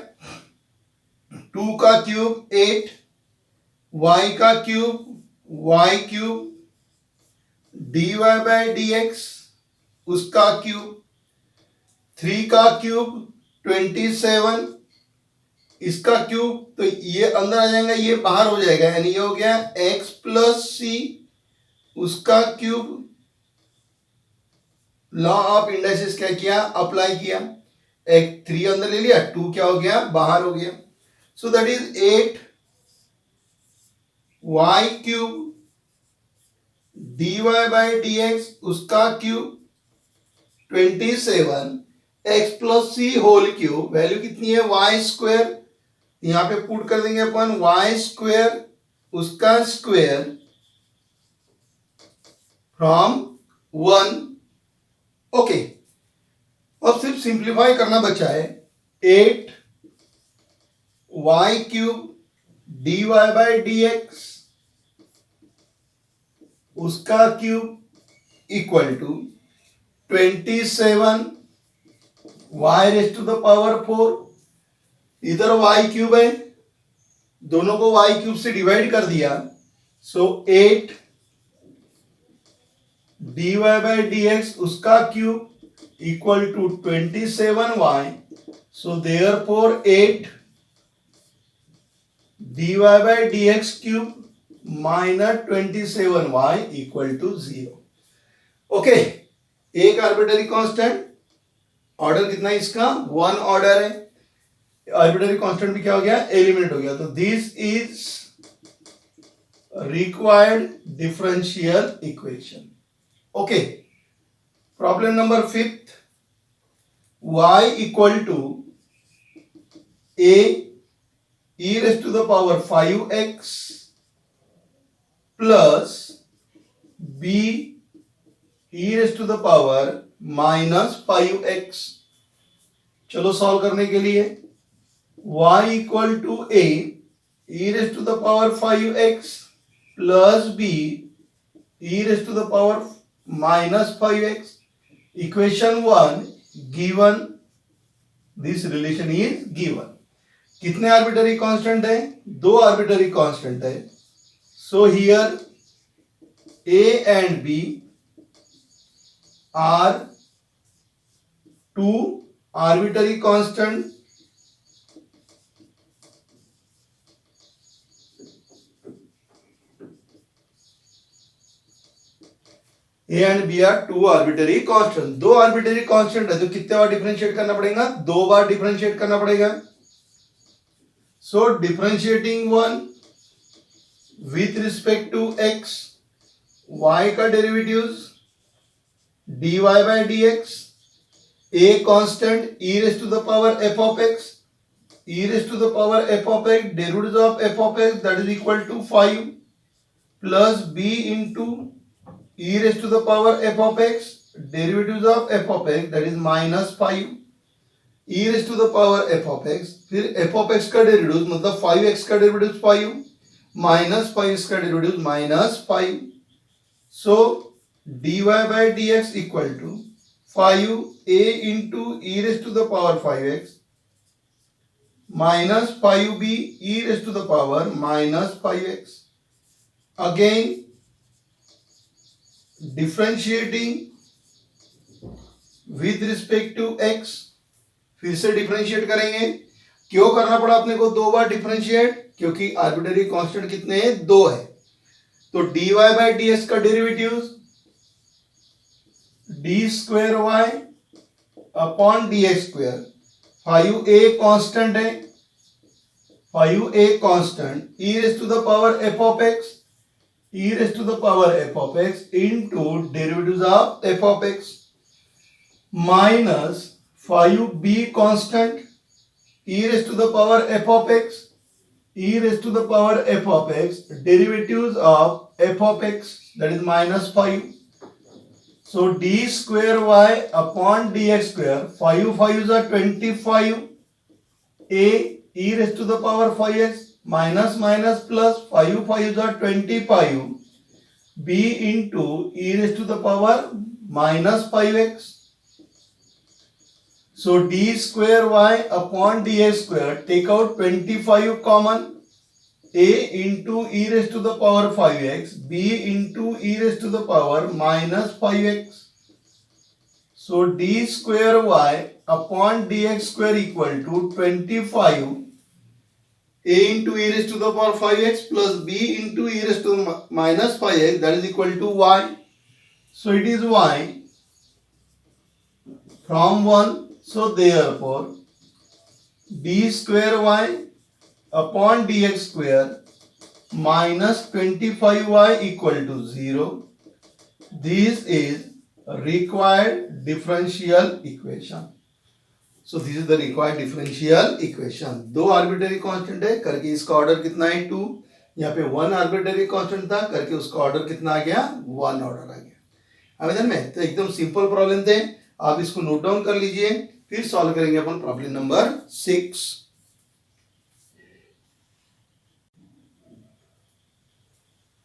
2 का क्यूब 8, y का cube y cube, dy by dx उसका क्यूब, 3 का क्यूब 27 इसका क्यूब. तो ये अंदर आ जाएगा, ये बाहर हो जाएगा, यानी ये हो गया x प्लस सी उसका क्यूब. लॉ ऑफ इंडाइसिस क्या किया, अप्लाई किया, एक 3 अंदर ले लिया, 2 क्या हो गया, बाहर हो गया. So that is 8 y cube dy by dx उसका क्यूब 27 x प्लस सी होल क्यूब, वैल्यू कितनी है y स्क्वायर यहाँ पे पुट कर देंगे अपन वाई स्क्वेयर उसका स्क्वेयर फ्रॉम 1। ओके, अब सिर्फ सिंप्लीफाई करना बचा है। 8 Y cube D Y by D x उसका cube equal to 27 Y raise to the power 4। इधर वाई क्यूब है, दोनों को वाई क्यूब से डिवाइड कर दिया, so 8 D Y by D x उसका cube equal to 27 Y. So therefore 8 dy by dx cube minus 27 y equal to 0। Okay, एक arbitrary constant, order कितना है इसका? 1 ऑर्डर है। आर्बिट्ररी कांस्टेंट भी क्या हो गया? एलिमिनेट हो गया। तो this is required differential equation. Okay, problem number 5, y equal to a e raised to the power 5x plus b e raised to the power minus 5x। चलो solve करने के लिए y equal to a e raised to the power 5x plus b e raised to the power minus 5x। Equation 1 given, this relation is given। कितने arbitrary constant है? 2 arbitrary constant है। So here a and b are 2 arbitrary constant. a and b are 2 arbitrary constant. 2 arbitrary constant है तो कितने बार differentiate करना पड़ेगा? 2 बार differentiate करना पड़ेगा। So differentiating one with respect to x, y का derivatives dy by dx, a constant e raised to the power f of x, e raised to the power f of x, derivatives of f of x that is equal to 5 plus b into e raised to the power f of x, derivatives of f of x that is minus 5 e raised to the power f of x। फिर f of x का derivative मतलब 5x का derivative 5 minus 5x का derivative minus 5। So dy by dx equal to 5a into e raised to the power 5x minus 5b e raised to the power minus 5x। Again differentiating with respect to x, फिर से differentiate करेंगे। क्यों करना पड़ा अपने को 2 बार differentiate? क्योंकि आर्बिट्ररी कांस्टेंट कितने हैं? 2 है। तो dy बाई dx का derivative d square y upon dx square. 5a constant है, 5a constant e raise to the power f of x, e raise to the power f of x into derivatives of f of x minus 5b constant e raised to the power f of x, e raised to the power f of x, derivatives of f of x that is minus 5। So d square y upon dx square, 5 5s are 25, a e raised to the power 5x minus minus plus 5 5s are 25, b into e raised to the power minus 5x। So d square y upon dx square, take out 25 common, a into e raised to the power 5x, b into e raised to the power minus 5x। So d square y upon dx square equal to 25 a into e raised to the power 5x plus b into e raised to the minus 5x, that is equal to y। So it is y from 1। So therefore d square y upon dx square minus 25y equal to 0। This is required differential equation। So this is the required differential equation. दो arbitrary constant है करके इसका order कितना है 2, यहाँ पे one arbitrary constant था करके उसका ऑर्डर कितना आ गया 1 ऑर्डर आ गया। आवेदन में तो एकदम सिंपल प्रॉब्लम थे, आप इसको नोट डाउन कर लीजिए, फिर सॉल्व करेंगे अपन problem number 6।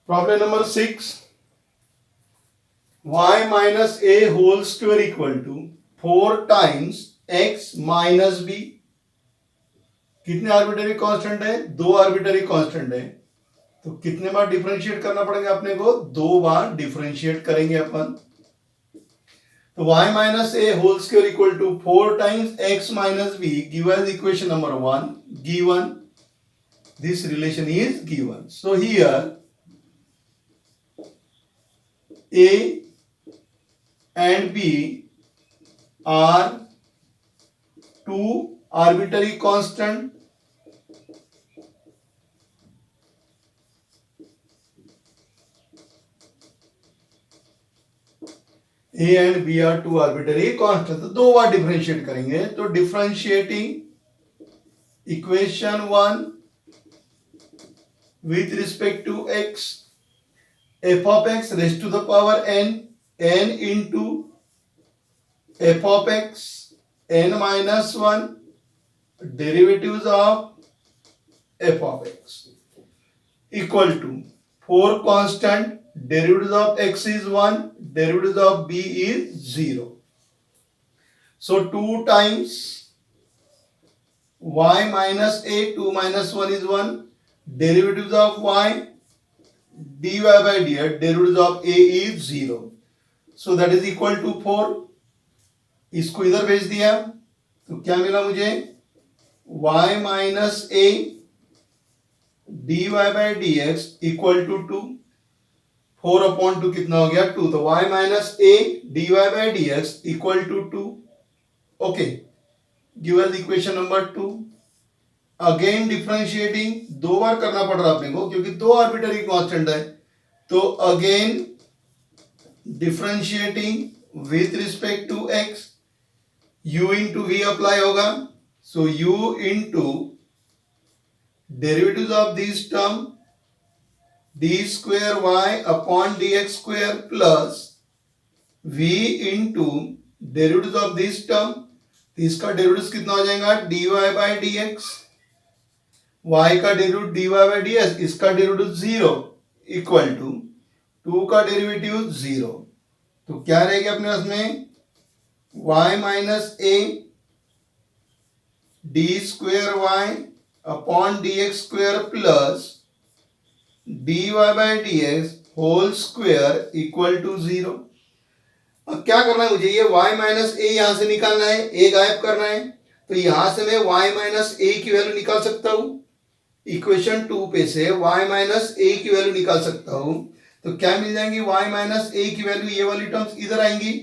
Problem number 6, y minus a whole square equal to 4 times x minus b। कितने आर्बिटरी कांस्टेंट है? दो आर्बिटरी कांस्टेंट है, तो कितने बार डिफरेंशिएट करना पड़ेगा अपने को? 2 बार डिफरेंशिएट करेंगे अपन। तो y minus a whole square equal to 4 times x minus b give as equation number 1 given, this relation is given. So here a and b are two arbitrary constant, a and b are two arbitrary constant, तो दो बार differentiate करेंगे। तो differentiating equation 1 with respect to x, f of x raised to the power n into f of x n minus 1 derivatives of f of x equal to 4 constant, derivatives of x is 1, derivatives of b is 0. So 2 times y minus a, 2 minus 1 is 1, derivatives of y dy by dx, derivatives of a is 0. So that is equal to 4. इसको इधर भेज दिया तो क्या मिला मुझे? y minus a dy by dx equal to 2. 4 upon 2 कितना हो गया? 2. तो y minus a dy by dx equal to 2. Okay. Give us equation number 2. Again differentiating दो बार करना पड़ रहा अपने को क्योंकि दो आर्बिटरी कांस्टेंट है। तो again differentiating with respect to x, u into v apply होगा। So u into derivatives of this term d square Y upon D x square plus v into derivatives of this term, इसका derivatives कितना हो जाएगा? dy by D x, y का derivative dy by D x, इसका derivative 0 equal to 2 का derivative 0। तो क्या रहेगा अपने पास में? y minus a d square Y upon D x square plus dy by D x whole square equal to 0। अब क्या करना है मुझे? ये y माइनस ए यहां से निकालना है, a गायब करना है। तो यहां से मैं y माइनस ए की वैल्यू निकाल सकता हूं। इक्वेशन 2 पे से y माइनस ए की वैल्यू निकाल सकता हूं। तो क्या मिल जाएंगी? y माइनस ए की वैल्यू, ये वाली टर्म्स इधर आएंगी,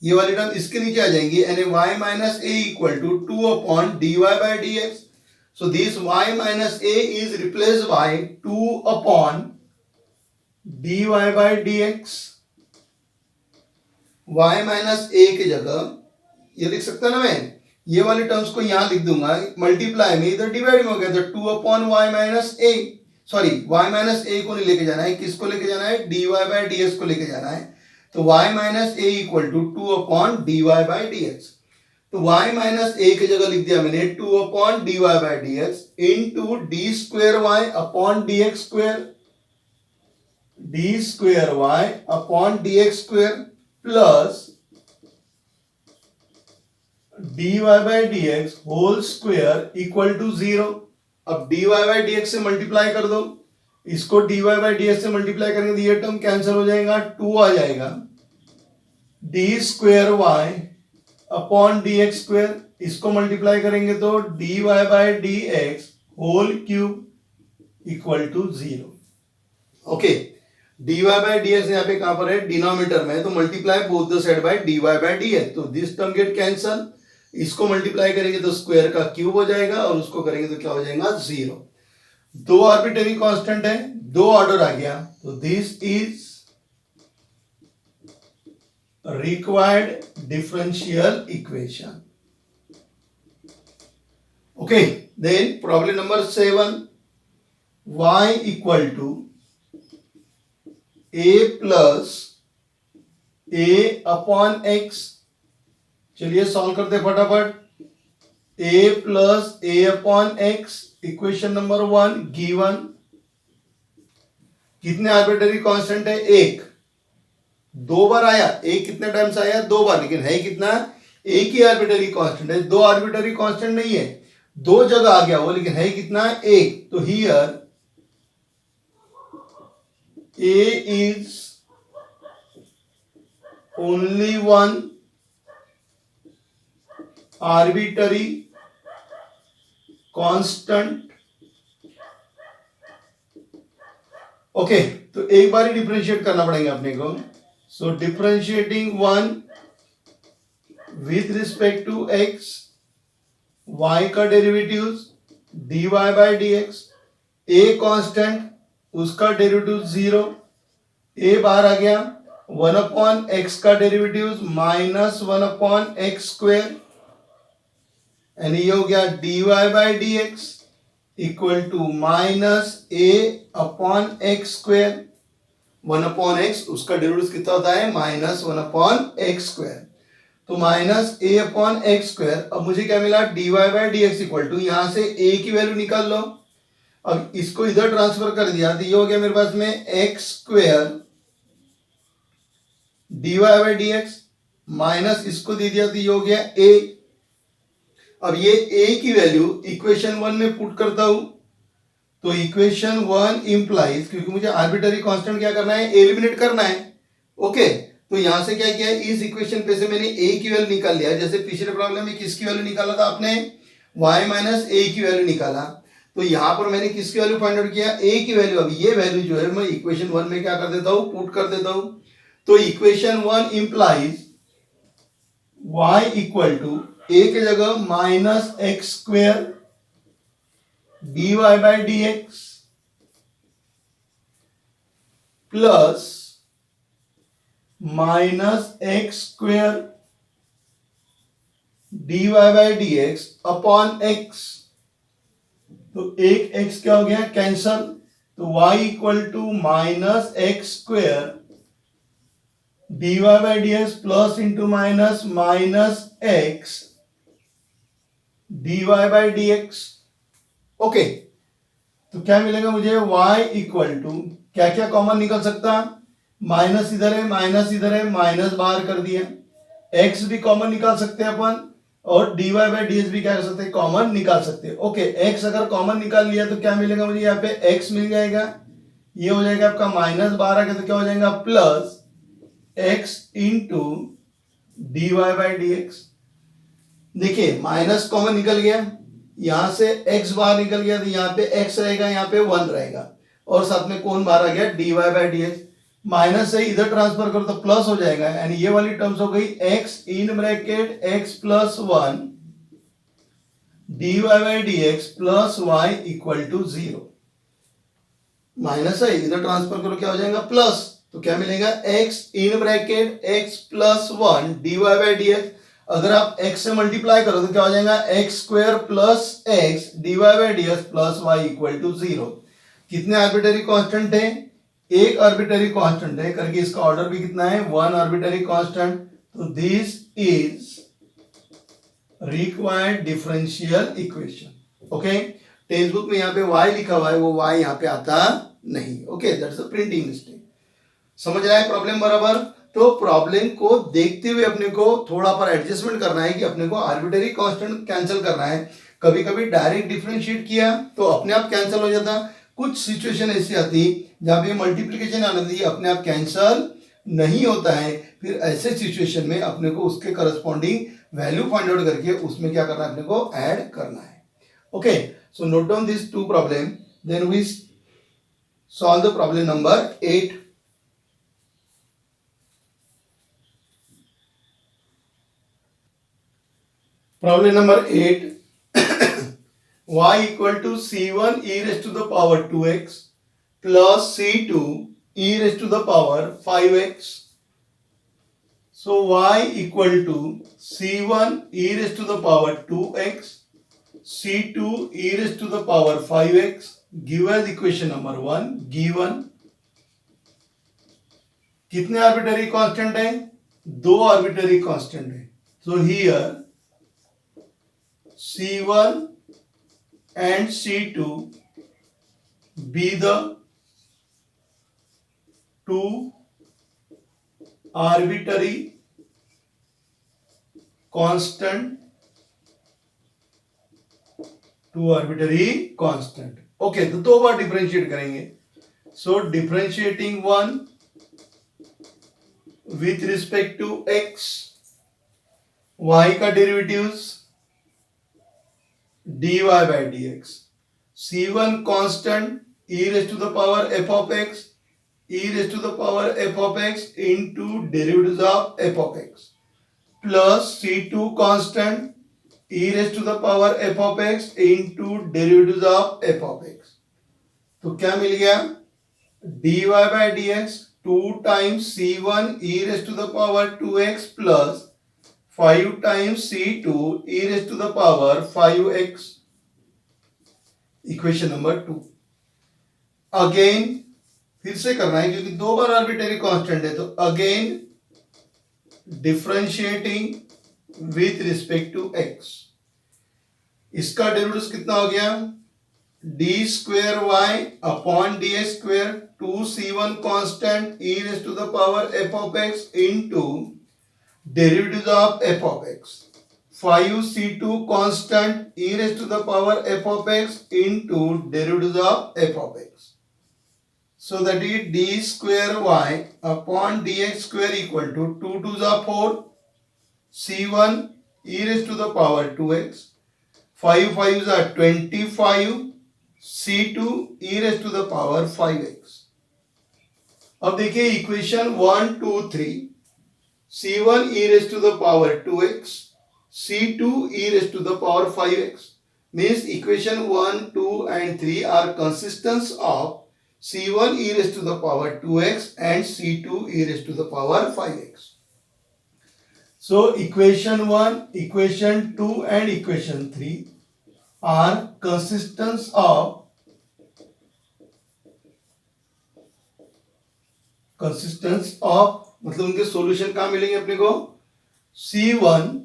ये वाली टर्म इसके नीचे आ जाएंगी, यानी y minus A equal to 2 upon dy by D X. So this y minus A is replaced by 2 upon dy by D x. y minus ए की जगह ये लिख सकता ना मैं, ये वाली टर्म्स को यहां लिख दूंगा, मल्टीप्लाई में इधर डिवाइड में हो गया तो 2 अपॉन y माइनस ए, सॉरी y माइनस ए को नहीं लेके जाना है, किसको लेके जाना है? dy बाई डी एक्स को लेके जाना है। तो y minus A equal to 2 upon dy by D x. तो y माइनस ए की जगह लिख दिया मैंने 2 upon dy by D x into d square Y upon D x square, d square Y upon D x square plus dy by D x whole square equal to 0। अब dy by D x से multiply कर दो, इसको dy by D x से multiply करेंगे तो ये term cancel हो जाएगा, 2 आ जाएगा। D square Y upon D x square, इसको मल्टीप्लाई करेंगे तो dy by D x whole cube equal to 0। Okay, dy by D x यहाँ पे कहां पर है? डिनोमिनेटर में है, तो multiply both the side by dy by D x. तो दिस टर्म गेट कैंसल, इसको मल्टीप्लाई करेंगे तो स्क्वायर का क्यूब हो जाएगा और उसको करेंगे तो क्या हो जाएगा? 0। दो आर्बिट्रेरी कांस्टेंट है, दो ऑर्डर आ गया, तो this is required differential equation. Okay, then problem number 7, y equal to a plus a upon x. चलिए सॉल्व करते फटाफट. a plus a upon x, equation number 1 given. कितने आर्बिट्ररी कांस्टेंट है? एक. दो बार आया, एक कितने टाइम्स आया? दो बार, लेकिन है कितना? एक ही आर्बिट्ररी कांस्टेंट है. दो आर्बिट्ररी कांस्टेंट नहीं है, दो जगह आ गया वो, लेकिन है कितना? एक. तो here a is only one arbitrary constant. Okay, तो एक बार ही डिफरेंशिएट करना पड़ेगा अपने को. So differentiating one with respect to x, y का derivative dy bye dx, a constant उसका डेरिवेटिव 0, a बाहर आ गया, 1 अपॉन x का derivative minus 1 upon x square, and ये हो गया dy bye dx equal to minus a upon x square. 1 upon x उसका डेरिवेटिव कितना होता है? Minus 1 upon x square. तो minus a upon x square. अब मुझे क्या मिला? dy bye dx equal to, यहां से a की वैल्यू निकाल लो. अब इसको इधर ट्रांसफर कर दिया तो ये हो गया मेरे पास में x square dy bye dx, minus इसको दे दिया तो ये हो गया a. अब ये a की वैल्यू इक्वेशन 1 में पुट करता हूं, तो इक्वेशन 1 इंप्लाइज, क्योंकि मुझे आर्बिट्ररी कांस्टेंट क्या करना है? एलिमिनेट करना है. ओके, तो यहां से क्या किया है? इस इक्वेशन पे से मैंने a की वैल्यू निकाल लिया. जैसे पिछले प्रॉब्लम में किसकी वैल्यू निकाला था आपने? y माइनस a की वैल्यू निकाला. तो यहां पर मैंने किसकी वैल्यू फाइंड आउट किया? a की वैल्यू. अब ये वैल्यू जो है मैं इक्वेशन 1 में क्या कर देता हूं? पुट कर देता हूं. तो equation 1 implies y equal to a की जगह minus x square dy bye dx plus minus x square dy bye dx upon x. तो एक x क्या हो गया? कैंसल. तो y equal to minus x square dy bye dx plus into minus minus x dy bye dx. Okay, तो क्या मिलेगा मुझे? y इक्वल टू, क्या क्या कॉमन निकल सकता? माइनस इधर है, माइनस इधर है, माइनस बाहर कर दिया. x भी कॉमन निकाल सकते हैं अपन, और dy बाय dx भी क्या कर सकते हैं? कॉमन निकाल सकते हैं. ओके, x अगर कॉमन निकाल लिया तो क्या मिलेगा मुझे? यहाँ पे x मिल जाएगा, ये हो जाएगा आपका माइनस बाहर आ गया तो क्या हो जाएगा? Plus x into dy bye dx. देखिए माइनस कॉमन निकल गया, यहां से x बाहर निकल गया तो यहाँ पे x रहेगा, यहाँ पे 1 रहेगा, और साथ में कौन बाहर आ गया? dy bye dx. माइनस से इधर ट्रांसफर करो तो प्लस हो जाएगा, एंड ये वाली टर्म्स हो गई x in bracket x plus 1 dy bye dx plus y equal to 0. Minus है, इधर ट्रांसफर करो क्या हो जाएगा? प्लस. तो क्या मिलेगा? x in bracket x plus 1 dy bye dx. अगर आप x से मल्टीप्लाई करो तो क्या हो जाएगा? X square plus x dy bye dx plus y equal to 0. कितने आर्बिट्ररी कांस्टेंट है? एक आर्बिट्ररी कांस्टेंट है, करके इसका ऑर्डर भी कितना है? 1 आर्बिट्ररी कांस्टेंट. तो this is required differential equation. Okay, text book में यहाँ पे y लिखा हुआ है, वो y यहाँ पे आता नहीं. Okay, that's a printing mistake. समझ रहा है प्रॉब्लम बराबर? तो प्रॉब्लम को देखते हुए अपने को थोड़ा पर एडजस्टमेंट करना है कि अपने को आर्बिट्ररी कांस्टेंट कैंसिल करना है. कभी कभी डायरेक्ट डिफरेंशिएट किया तो अपने आप कैंसिल हो जाता. कुछ सिचुएशन ऐसी आती जहां पे मल्टीप्लिकेशन आती है, अपने आप कैंसिल नहीं होता है. फिर ऐसे सिचुएशन में अपने को उसके करस्पॉन्डिंग वैल्यू फाइंड आउट करके उसमें क्या करना है? अपने को ऐड करना है. Okay, so note down this two problem, then we solve the problem number 8. Problem number 8. Y equal to C1 e raised to the power 2x plus C2 e raised to the power 5x. So y equal to C1 e raised to the power 2x c2 e raised to the power 5x give as equation number 1 given कितने arbitrary constant है? दो arbitrary constant है. So here c1 and c2 be the two arbitrary constant. Okay, तो दो बार differentiate करेंगे. So differentiating one with respect to x, y का derivatives dy by dx. c1 constant e raised to the power f of x, e raised to the power f of x into derivatives of f of x plus c2 constant e raised to the power f of x into derivatives of f of x. तो क्या मिल गया? dy by dx 2 times c1 e raised to the power 2x plus 5 times c2 e raised to the power 5x. Equation number 2. Again फिर से करना है क्योंकि दो बार arbitrary constant है. तो again differentiating with respect to x. इसका derivative कितना हो गया? D square Y upon D x square 2c1 constant e raise to the power f of x into derivative of f of x 5c2 constant e raise to the power f of x into derivative of f of x. So that is d square y upon dx square equal to 2 2s are 4 c1 e raised to the power 2x 5 5s are 25 c2 e raised to the power 5x. अब देखिए equation 1 2 3 c1 e raised to the power 2x c2 e raised to the power 5x means equation 1 2 and 3 are consistence of c1 e raised to the power 2x and c2 e raised to the power 5x. So equation 1, equation 2 and equation 3 are consistence of मतलब उनके solution कहाँ मिलेंगे अपने को? c1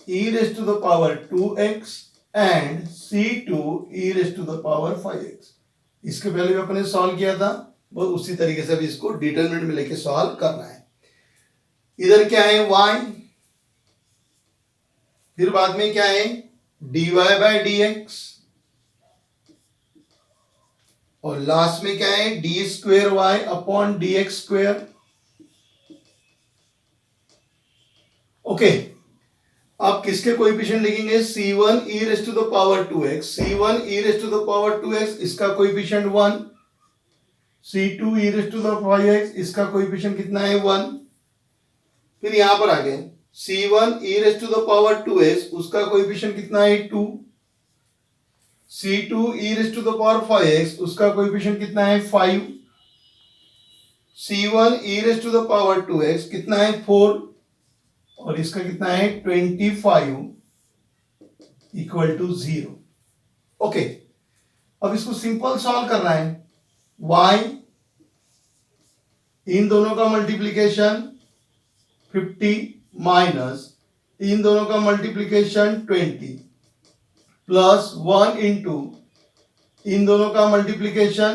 e raised to the power 2x and c2 e raised to the power 5x. इसके पहले भी अपने सॉल्व किया था, बस उसी तरीके से भी इसको डिटरमिनेंट में लेके सॉल्व करना है. इधर क्या है? y, फिर बाद में क्या है? dy by dx और लास्ट में क्या है? D square Y upon D x square. Okay, आप किसके कोएफिशिएंट लिखेंगे? c1 e raised to the power 2x, c1 e raised to the power 2x इसका coefficient 1, c2 e raised to the 5x इसका coefficient कितना है? 1. फिर यहां पर आ गए c1 e raised to the power 2x उसका कोएफिशिएंट कितना है? 2. c2 e raised to the power 5x उसका कोएफिशिएंट कितना है? 5. c1 e raised to the power 2x कितना है? 4 और इसका कितना है? 25 इक्वल टू 0. ओके, अब इसको सिंपल सॉल्व करना है. y इन दोनों का मल्टीप्लीकेशन 50 माइनस इन दोनों का मल्टीप्लीकेशन 20 प्लस 1 इंटू इन दोनों का मल्टीप्लीकेशन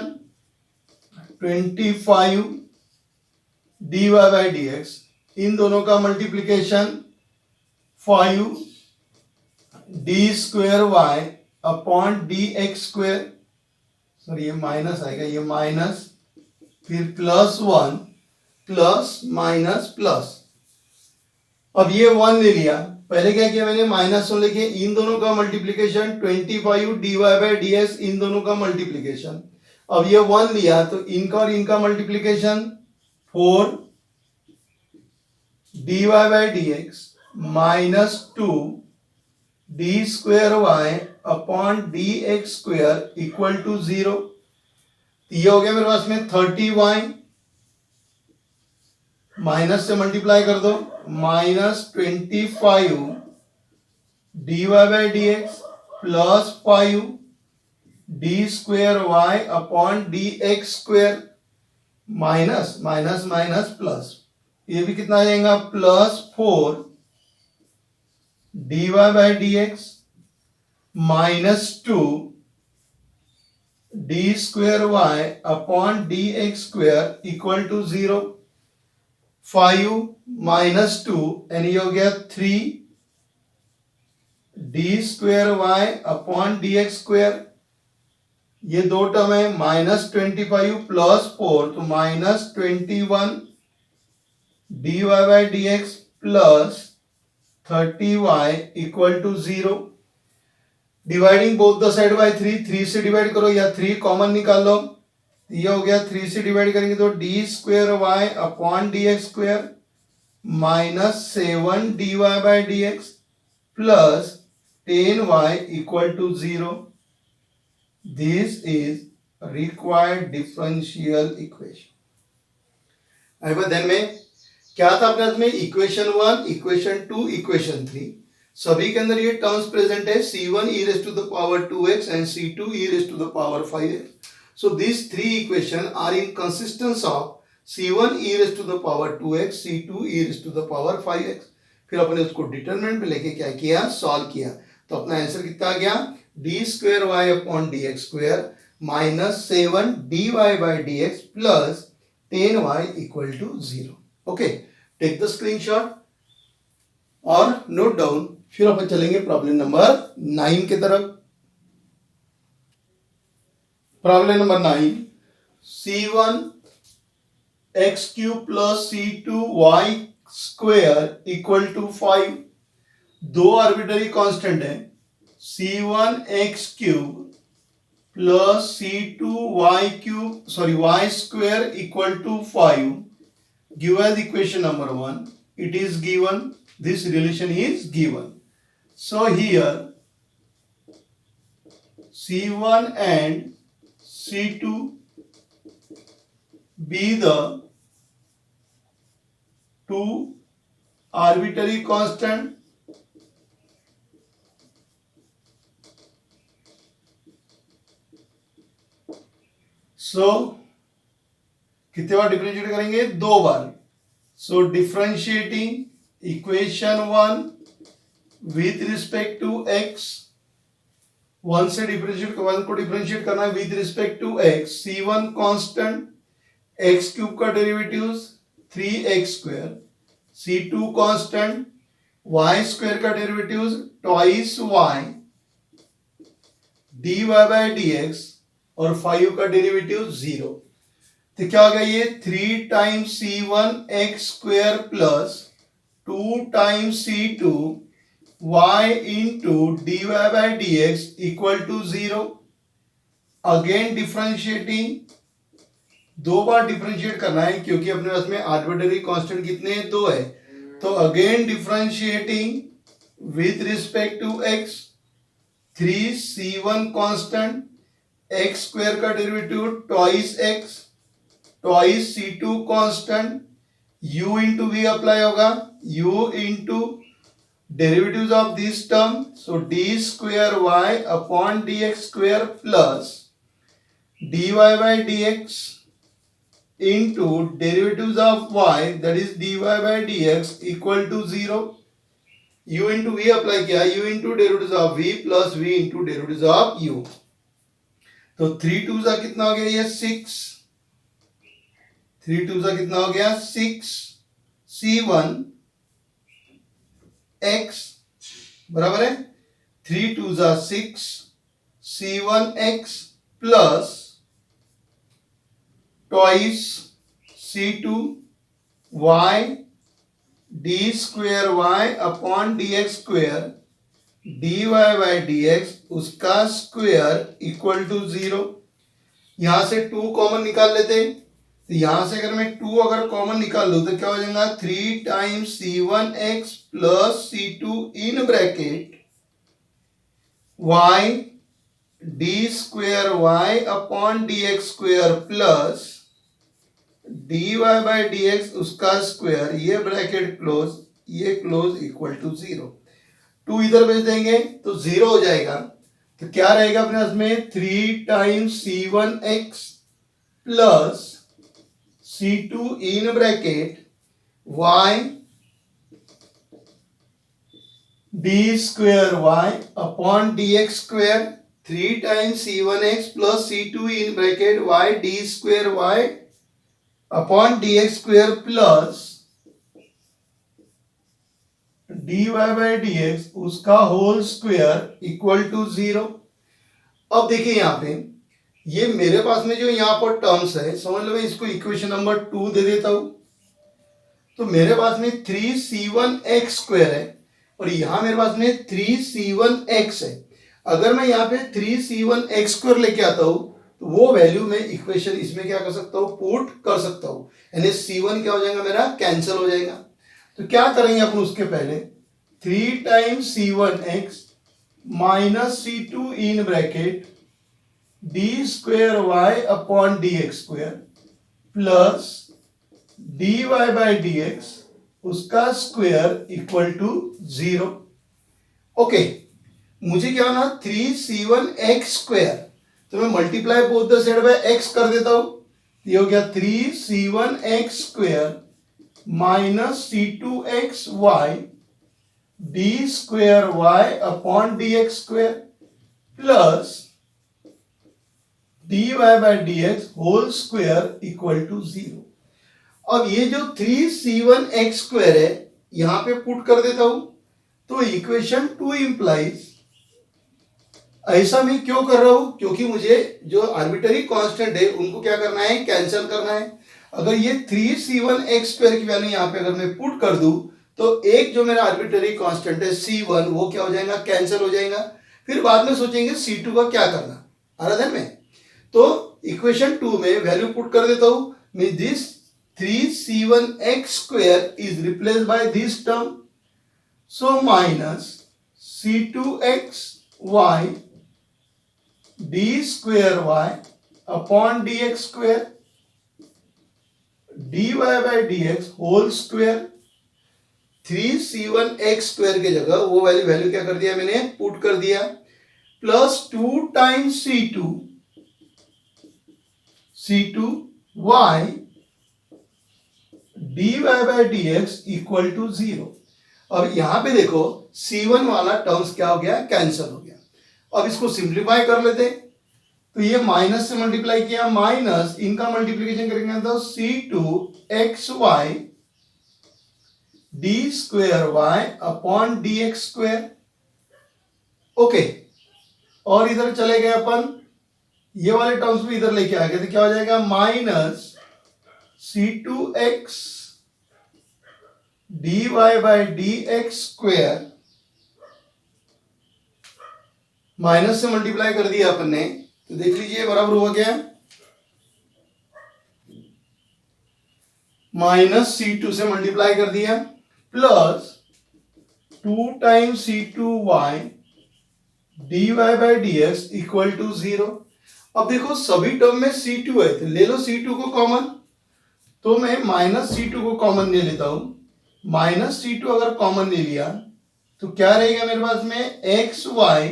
25 dy बाई dx इन दोनों का multiplication 5 d square Y upon D x square. Sorry ये माइनस आएगा, ये माइनस फिर प्लस 1 प्लस माइनस प्लस. अब ये 1 ले लिया, पहले क्या किया मैंने? माइनस 1 लेके इन दोनों का multiplication 25 d Y by D x इन दोनों का मल्टीप्लीकेशन. अब ये 1 लिया तो इनका और इनका multiplication 4 dy by dx minus 2 d square y upon dx square equal to 0. ये हो गया मेरे पास में 30y माइनस से मल्टीप्लाई कर दो minus 25 dy by dx plus 5 d square Y upon D x square minus minus minus plus, ये भी कितना आ जाएगा plus 4 d Y by D x minus 2 d square Y upon D x square equal to 0। 5 minus 2 यानी ये हो गया 3 d square Y upon D x square, ये दो टर्म है माइनस 25 प्लस 4 तो minus 21 d Y by D x plus 30 y equal to 0। Dividing both the side by 3, 3 से divide करो या 3 कॉमन निकाल लो, ये हो गया 3 से डिवाइड करेंगे तो d square Y upon D x square minus 7 d Y by D x plus 10 y equal to 0। This is required differential equation. अब ध्यान में क्या था अपने हाथ में, इक्वेशन 1, इक्वेशन 2, इक्वेशन 3, सभी के अंदर ये टर्म्स प्रेजेंट है c1 e raised to the power 2x and c2 e raised to the power 5x. So these three equations are in consistence of c1 e raised to the power 2x, c2 e raised to the power 5x. फिर अपने उसको determinant में लेके क्या किया, solve किया, तो अपना आंसर कितना आ गया D square Y upon D x square minus 7 d Y by D x plus 10 y equal to 0। Okay, take the screenshot और नोट डाउन। फिर अपन चलेंगे प्रॉब्लम नंबर 9 के तरफ। Problem number 9, c1 x cube plus c2 y square equal to 5। दो arbitrary constant है c1 x cube plus c2 y cube y square equal to 5 give as equation number 1। it is given, this relation is given. So here C1 and C2 be the two arbitrary constant so कितने बार differentiate करेंगे, दो बार। So differentiating equation 1 with respect to x, one से differentiate one को differentiate करना है with respect to x, c1 constant, x cube का derivatives 3x square, c2 constant, y square का derivatives twice y, dy by dx और 5 का derivative 0। तो क्या हो गया ये 3 times c1 x square plus 2 times c2 y into dy by dx equal to 0। Again differentiating, दो बार डिफरेंशिएट करना है क्योंकि अपने पास में आर्बिट्ररी कांस्टेंट कितने हैं, दो है। तो again differentiating with respect to x, 3c1 constant, x square का derivative twice x, twice c2 constant, u into v apply होगा, u into derivatives of this term, so d square y upon dx square plus dy by dx into derivatives of y that is dy by dx equal to 0। u into v apply किया, u into derivatives of v plus v into derivatives of u। तो 3 2 का कितना हो गया ये 6, 3 2 का कितना हो गया 6 c1 x बराबर है 3 2 6 c1 x plus twice c2 y d square y upon dx square dy by dx उसका स्क्वेयर इक्वल टू 0। यहां से 2 कॉमन निकाल लेते, तो यहां से अगर मैं 2 अगर कॉमन निकाल लूं तो क्या हो जाएगा 3 times c1 x plus c2 in bracket y d square y upon dx square plus dy by dx उसका स्क्वायर, ये ब्रैकेट क्लोज, ये क्लोज इक्वल टू 0। 2 इधर भेज देंगे तो 0 हो जाएगा। तो क्या रहेगा अपने पास में 3 times C1x plus C2 in bracket y D square y upon dx square 3 times C1x plus C2 in bracket y D square y upon dx square plus dy by dx उसका होल स्क्वेयर इक्वल टू 0। अब देखिए यहां पे ये मेरे पास में जो यहां पर टर्म्स है, समझ लो मैं इसको इक्वेशन नंबर 2 दे देता हूं। तो मेरे पास में 3c1x स्क्वेयर है और यहां मेरे पास में 3c1x है। अगर मैं यहाँ पे 3c1x स्क्वेयर लेके आता हूं तो वो वैल्यू में इक्वेशन इसमें क्या कर सकता हूं, पुट कर सकता हूं, यानी c1 क्या हो जाएगा मेरा, कैंसिल हो जाएगा। तो क्या करेंगे अपन उसके पहले 3 times C1x minus C2 in bracket D square Y upon D x square plus D Y by D x उसका स्क्वेयर इक्वल टू 0। ओके, मुझे क्या होना 3c1x स्क्वेयर, तो मैं multiply both the side by x कर देता हूं। ये हो गया 3c1x square minus C2xy D square Y upon D x square plus D Y by D x whole square equal to 0। अब ये जो 3c1x स्क्वेयर है यहां पे पुट कर देता हूं, तो इक्वेशन 2 इंप्लाइज, ऐसा मैं क्यों कर रहा हूं, क्योंकि मुझे जो आर्बिट्ररी कांस्टेंट है उनको क्या करना है, कैंसिल करना है। अगर ये 3c1x स्क्वेयर की वैल्यू यहां पे अगर मैं पुट कर दूं तो एक जो मेरा आर्बिट्ररी कांस्टेंट है c1 वो क्या हो जाएगा, कैंसिल हो जाएगा। फिर बाद में सोचेंगे c2 का क्या करना, आ रहा ध्यान में। तो इक्वेशन 2 में वैल्यू पुट कर देता हूं, mean this 3c1x square is replaced by this term, so minus c2xy D square y upon dx square dy by dx whole square. 3c1x square की जगह वो वैल्यू क्या कर दिया मैंने, पुट कर दिया, plus 2 times C2y dy by dx equal to 0। अब यहां पे देखो c1 वाला टर्म्स क्या हो गया, कैंसिल हो गया। अब इसको सिंप्लीफाई कर लेते, तो ये माइनस से मल्टीप्लाई किया, माइनस इनका मल्टीप्लीकेशन करेंगे तो C2xy D square Y upon D x square. Okay, और इधर चले गए अपन, ये वाले टर्म्स भी इधर लेके आ गए, तो क्या हो जाएगा minus C2x dy by D x square, minus से मल्टीप्लाई कर दिया अपन ने, तो देख लीजिए बराबर हुआ क्या, माइनस C2 से मल्टीप्लाई कर दिया plus 2 times C2y dy by dx equal to 0। अब देखो सभी टर्म में C2 है तो ले लो C2 को कॉमन, तो मैं माइनस C2 को कॉमन ले लेता हूं। माइनस C2 अगर कॉमन ले लिया तो क्या रहेगा मेरे पास में, xy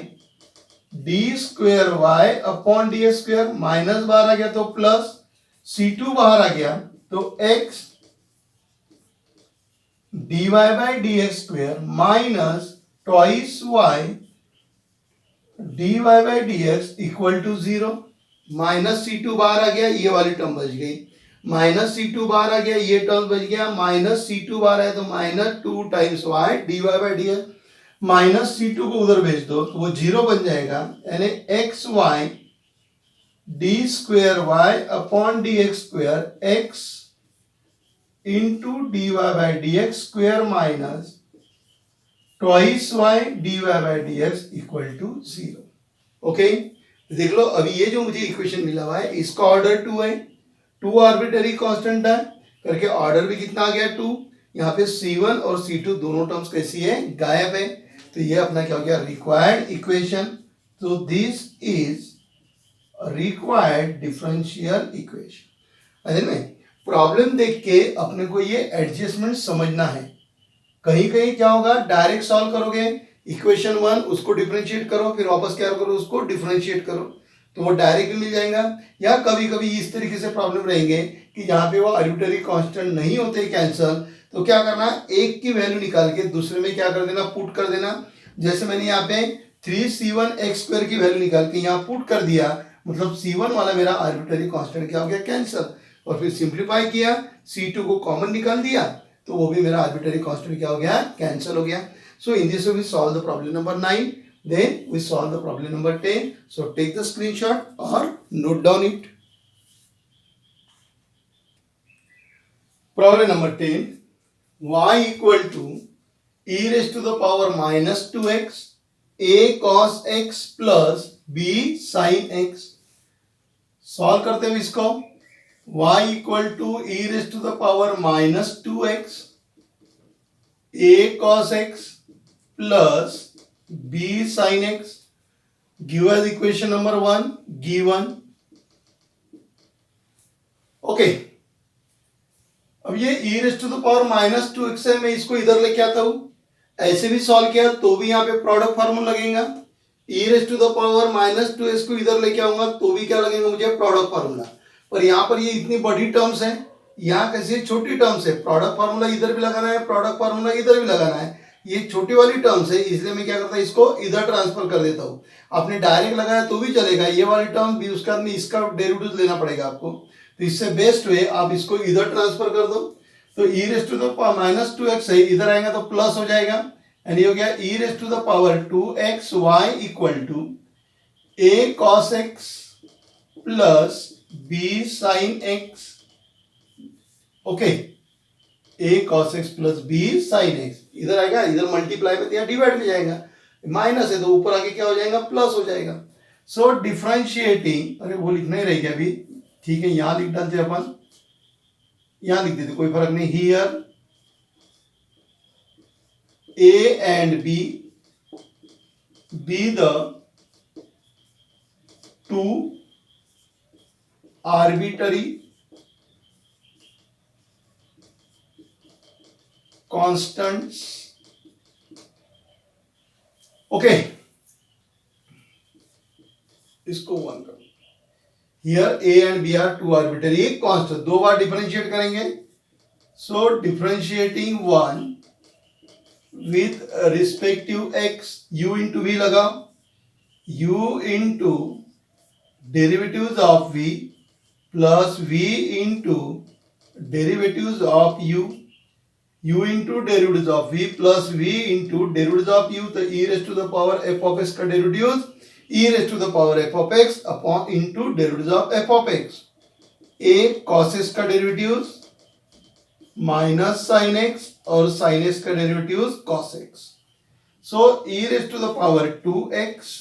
d square Y upon d square, minus बाहर आ गया तो प्लस, C2 बाहर आ गया तो x dy by D x square minus twice y dy by D x equal to 0। Minus C2 बाहर आ गया, ये वाली टर्म बच गई, माइनस C2 बाहर आ गया, ये टर्म बच गया, माइनस C2 बाहर आया तो minus 2 times y dy by D x, minus C2 को उधर भेज दो तो वो 0 बन जाएगा, यानी xy d square Y upon D x square x into D Y by D x square minus twice y D Y by D x equal to 0। Okay, देख लो अभी ये जो मुझे इक्वेशन मिला हुआ है इसका ऑर्डर 2 है, 2 आर्बिट्ररी कांस्टेंट है करके ऑर्डर भी कितना आ गया 2। यहाँ पे C1 और C2 दोनों टर्म्स कैसी है, गायब है, तो ये अपना क्या हो गया, रिक्वायर्ड इक्वेशन। तो this is required differential equation. में प्रॉब्लम देख के अपने को ये एडजस्टमेंट समझना है, कहीं कहीं क्या होगा डायरेक्ट सॉल्व करोगे इक्वेशन 1 उसको डिफरेंशिएट करो, फिर वापस क्या करो, उसको डिफरेंशिएट करो, तो वो डायरेक्ट भी मिल जाएगा। या कभी कभी इस तरीके से प्रॉब्लम रहेंगे कि जहाँ पे वो आर्बिट्ररी कांस्टेंट नहीं होते कैंसल, तो क्या करना, एक की वैल्यू निकाल के दूसरे में क्या कर देना, पुट कर देना। जैसे मैंने यहाँ पे 3c1x² की वैल्यू निकाल के यहाँ पुट कर दिया, मतलब c1 वाला मेरा आर्बिट्ररी कांस्टेंट क्या हो गया, कैंसल। और फिर सिंप्लीफाई किया, c2 को कॉमन निकाल दिया, तो वो भी मेरा आर्बिट्ररी कांस्टेंट क्या हो गया, कैंसल हो गया। So in this way we solve the problem number 9, then we solve the problem number 10. So take the screenshot or note down it. Problem number 10, y equal to e raised to the power minus 2x a cos x plus b sin x. Solve करते हुए इसको, y equal to e raised to the power minus 2x a cos x plus b sin x, give as equation number 1 given. Okay, अब ये e raised to the power minus 2x है, मैं इसको इधर लेके आता हूं, ऐसे भी सॉल्व किया तो भी यहाँ पे प्रोडक्ट फार्मूला लगेगा। e raised to the power minus 2x को इधर लेके आऊंगा तो भी क्या लगेगा मुझे, प्रोडक्ट फार्मूला। पर यहाँ पर ये इतनी बड़ी टर्म्स है, यहाँ कैसे छोटी टर्म्स है, प्रोडक्ट फार्मूला इधर भी लगाना है, प्रोडक्ट फार्मूला इधर भी लगाना है, ये छोटी वाली टर्म्स है, इसलिए मैं क्या करता हूं, इसको इधर ट्रांसफर कर देता हूं। आपने डायरेक्ट लगाया तो भी चलेगा, ये वाली टर्म भी उसका नहीं, इसका डेरिवेटिव लेना पड़ेगा आपको, तो इससे बेस्ट वे आप इसको इधर ट्रांसफर कर दो। तो e raised to the power minus 2x है, इधर आएगा तो प्लस हो जाएगा, यानी हो गया e raised to the power 2xy equal to a cos x plus b sin x। Okay, a cos x plus b sin x इधर आएगा, इधर मल्टीप्लाई में या डिवाइड में जाएगा, माइनस है तो ऊपर आके क्या हो जाएगा, प्लस हो जाएगा। सो डिफरेंशिएटिंग, अरे वो लिखना ही रह गया अभी, ठीक है, यहां लिख डालते अपन, यहां लिख देते, कोई फर्क नहीं। Here a and b be the two arbitrary constants. Okay, इसको 1 करो। Here a and b are two arbitrary constant, दो बार डिफरेंशिएट करेंगे। So differentiating 1 with respective x, u into v लगाओ, u into derivatives of v plus v into derivatives of u, u into derivatives of v plus v into derivatives of u, तो e raised to the power f of x का derivative e raised to the power f of x upon into derivatives of f of x, a cos x का derivative minus sin x और sin x का derivative cos x। So e raised to the power 2x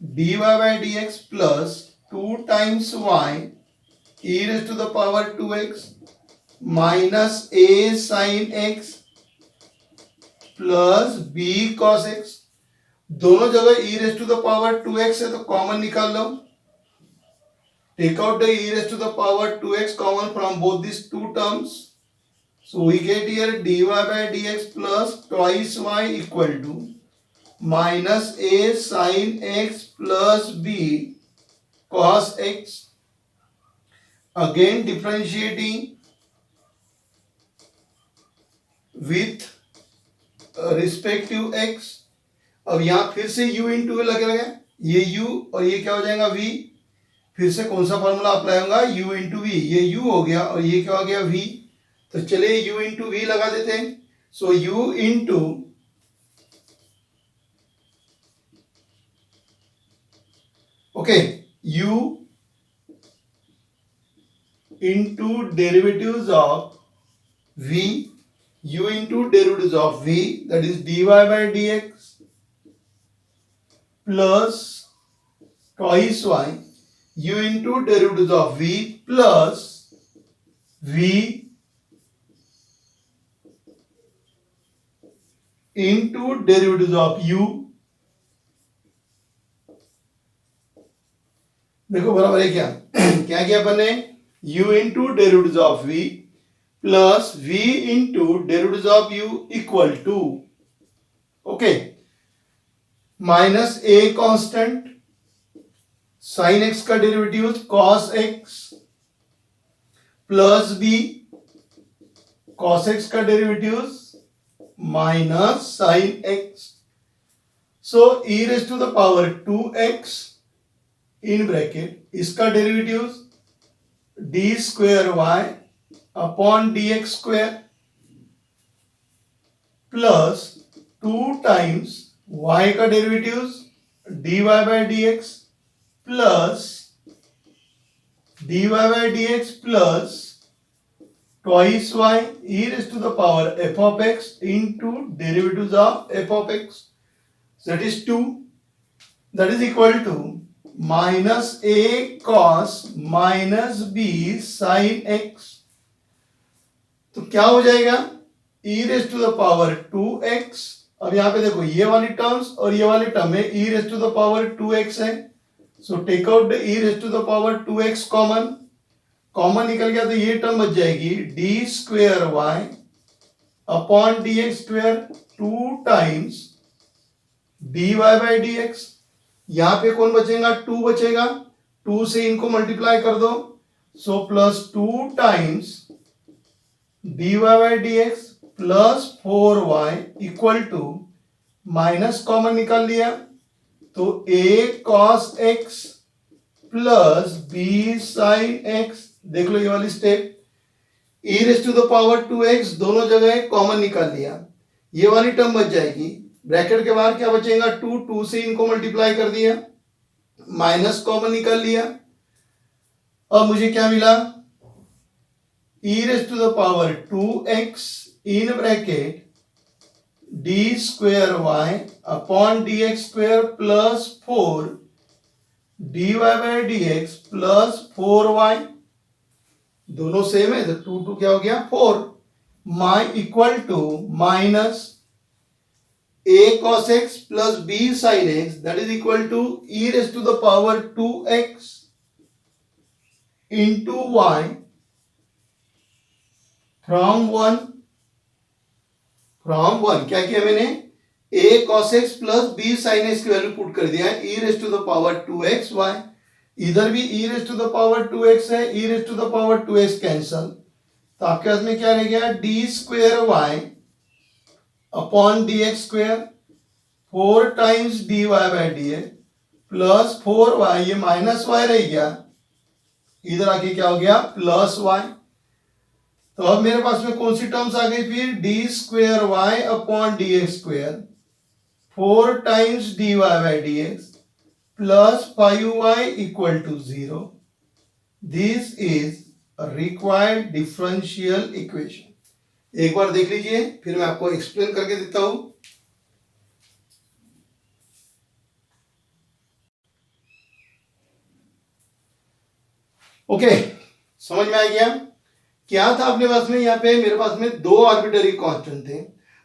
dy by dx plus 2 times y e raised to the power 2x minus a sin x plus b cos x, दोनों जगह e raised to the power 2x है तो common निकाल लो, take out the e raised to the power 2x common from both this two terms, so we get here dy by dx plus twice y equal to minus a sin x plus b cos x, again differentiating with respective x। अब यहां फिर से u into लगेगा, ये u और ये क्या हो जाएगा v, फिर से कौन सा फॉर्मूला अप्लाई होगा, u इंटू वी, ये u हो गया और ये क्या हो गया v, तो चलिए u इंटू वी लगा देते हैं। सो u into okay u into derivatives of v, u into derivatives of v, that is dy by dx plus twice y, u into derivatives of v plus v into derivatives of u। देखो बराबर है क्या, क्या किया अपन ने, u into derivatives of v plus v into derivatives of u equal to okay, minus a constant, sine x का derivative cos x, plus b cos x का derivative minus sine x. So e raise to the power 2x in bracket, इसका derivative d square Y upon D x square plus 2 times y का derivative dy by D x plus dy by D x plus twice y e raised to the power f of x into derivatives of f of x, that is 2, that is equal to minus a cos minus b sin x. तो क्या हो जाएगा, e raised to the power 2x. अब यहां पे देखो ये वाली टर्म्स और ये वाली टर्म में e raised to the power 2x है, so take out the e raised to the power 2x common निकल गया, तो ये टर्म बच जाएगी D square Y upon D x square 2 times D Y by D X. यहां पे कौन बचेगा, 2 बचेगा, 2 से इनको मल्टीप्लाई कर दो, so plus 2 times D Y by D x plus 4y equal to minus common निकाल लिया, तो a cos x plus b sin x. देख लो ये वाली step, e raise to the power 2x दोनों जगह कॉमन निकाल लिया, ये वाली टर्म बच जाएगी, ब्रैकेट के बाहर क्या बचेगा 2 से इनको मल्टीप्लाई कर दिया, माइनस कॉमन निकाल लिया. अब मुझे क्या मिला, e raise to the power 2x in bracket D square Y upon D x square plus 4 dy by D x plus 4y, दोनों सेम है तो 2 क्या हो गया 4, my equal to minus a cos x plus b sin x, that is equal to e raise to the power 2x into y from 1 क्या किया मैंने, a cos x plus b sin x की value put कर दिया, e raise to the power 2xy, इधर भी e raise to the power 2x है, e raise to the power 2x cancel, तो आपके पास में क्या रह गया, D square Y upon D x square 4 times D Y by D x plus 4y, ये माइनस y रह गया, इधर आके क्या हो गया प्लस y. तो अब मेरे पास में कौन सी टर्म्स आ गई फिर, D square Y upon D x square 4 times D Y by D x plus 5y equal to 0. This is required differential equation. एक बार देख लीजिए, फिर मैं आपको एक्सप्लेन करके देता हूं. ओके, समझ में आ गया क्या था अपने पास में, यहाँ पे मेरे पास में 2 आर्बिट्ररी कांस्टेंट थे,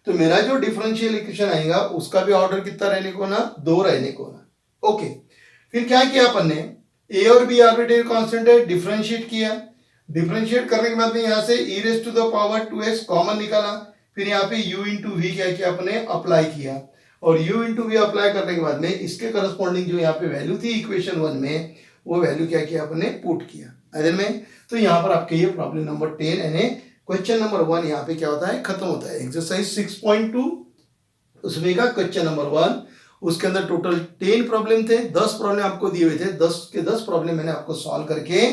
तो मेरा जो डिफरेंशियल इक्वेशन आएगा उसका भी ऑर्डर कितना रहने को ना, 2 रहने को ना. ओके, फिर क्या किया अपन ने, ए और बी आर्बिट्ररी कांस्टेंट है, डिफरेंशिएट किया, डिफरेंशिएट करने के बाद में यहाँ से e raise to the power 2x common निकाला, फिर यहाँ पे u इंटू वी क्या किया अपने अप्लाई किया, और u इंटू वी अप्लाई करने के बाद में इसके करस्पॉन्डिंग जो यहाँ पे वैल्यू थी इक्वेशन 1 में, वो वैल्यू क्या किया अपने पुट किया अदर में. तो यहाँ पर आपके ये प्रॉब्लम नंबर 10 यानी क्वेश्चन नंबर 1 यहाँ पे क्या होता है, खत्म होता है. एक्सरसाइज 6.2 उसमें का क्वेश्चन नंबर 1, उसके अंदर टोटल 10 प्रॉब्लम थे, 10 प्रॉब्लम आपको दिए हुए थे, 10 के 10 प्रॉब्लम मैंने आपको सॉल्व करके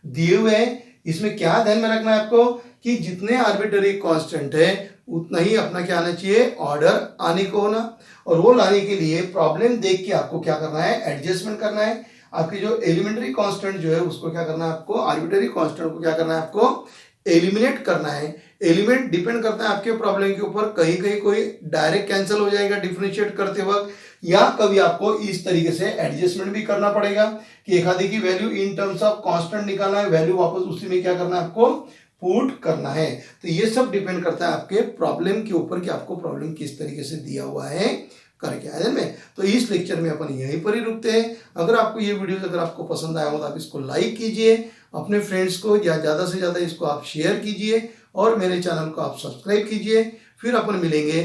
दिए हुए हैं. इसमें क्या ध्यान में रखना है आपको कि जितने आर्बिट्ररी कांस्टेंट है उतना ही अपना क्या आना चाहिए, ऑर्डर आने को होना, और वो लाने के लिए प्रॉब्लम देख के आपको क्या करना है, एडजस्टमेंट करना है. आपकी जो एलिमेंट्री कांस्टेंट जो है उसको क्या करना है आपको, आर्बिट्ररी कांस्टेंट को क्या करना है आपको एलिमिनेट करना है. एलिमेंट डिपेंड करता है आपके प्रॉब्लम के ऊपर, कहीं कहीं कोई डायरेक्ट कैंसिल हो जाएगा डिफरेंशिएट करते वक्त, या कभी आपको इस तरीके से एडजस्टमेंट भी करना पड़ेगा कि एक आधी की value in terms of constant निकालना है, वैल्यू वापस उसी में क्या करना है आपको पुट करना है. तो ये सब डिपेंड करता है आपके प्रॉब्लम के ऊपर कि आपको प्रॉब्लम किस तरीके से दिया हुआ है करके आए में. तो इस लेक्चर में अपन यहीं पर ही रुकते हैं. अगर आपको ये वीडियो अगर आपको पसंद आया हो तो आप इसको लाइक कीजिए, अपने फ्रेंड्स को या ज़्यादा से ज़्यादा इसको आप शेयर कीजिए, और मेरे चैनल को आप सब्सक्राइब कीजिए. फिर अपन मिलेंगे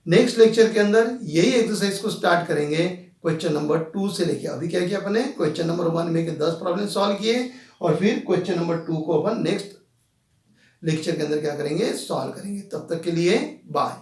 नेक्स्ट लेक्चर के अंदर यही एक्सरसाइज को स्टार्ट करेंगे क्वेश्चन नंबर 2 से लेके। अभी क्या किया अपने क्वेश्चन नंबर 1 में के 10 प्रॉब्लम सॉल्व किए और फिर क्वेश्चन नंबर 2 को अपन नेक्स्ट लेक्चर के अंदर क्या करेंगे, सॉल्व करेंगे। तब तक के लिए बाय।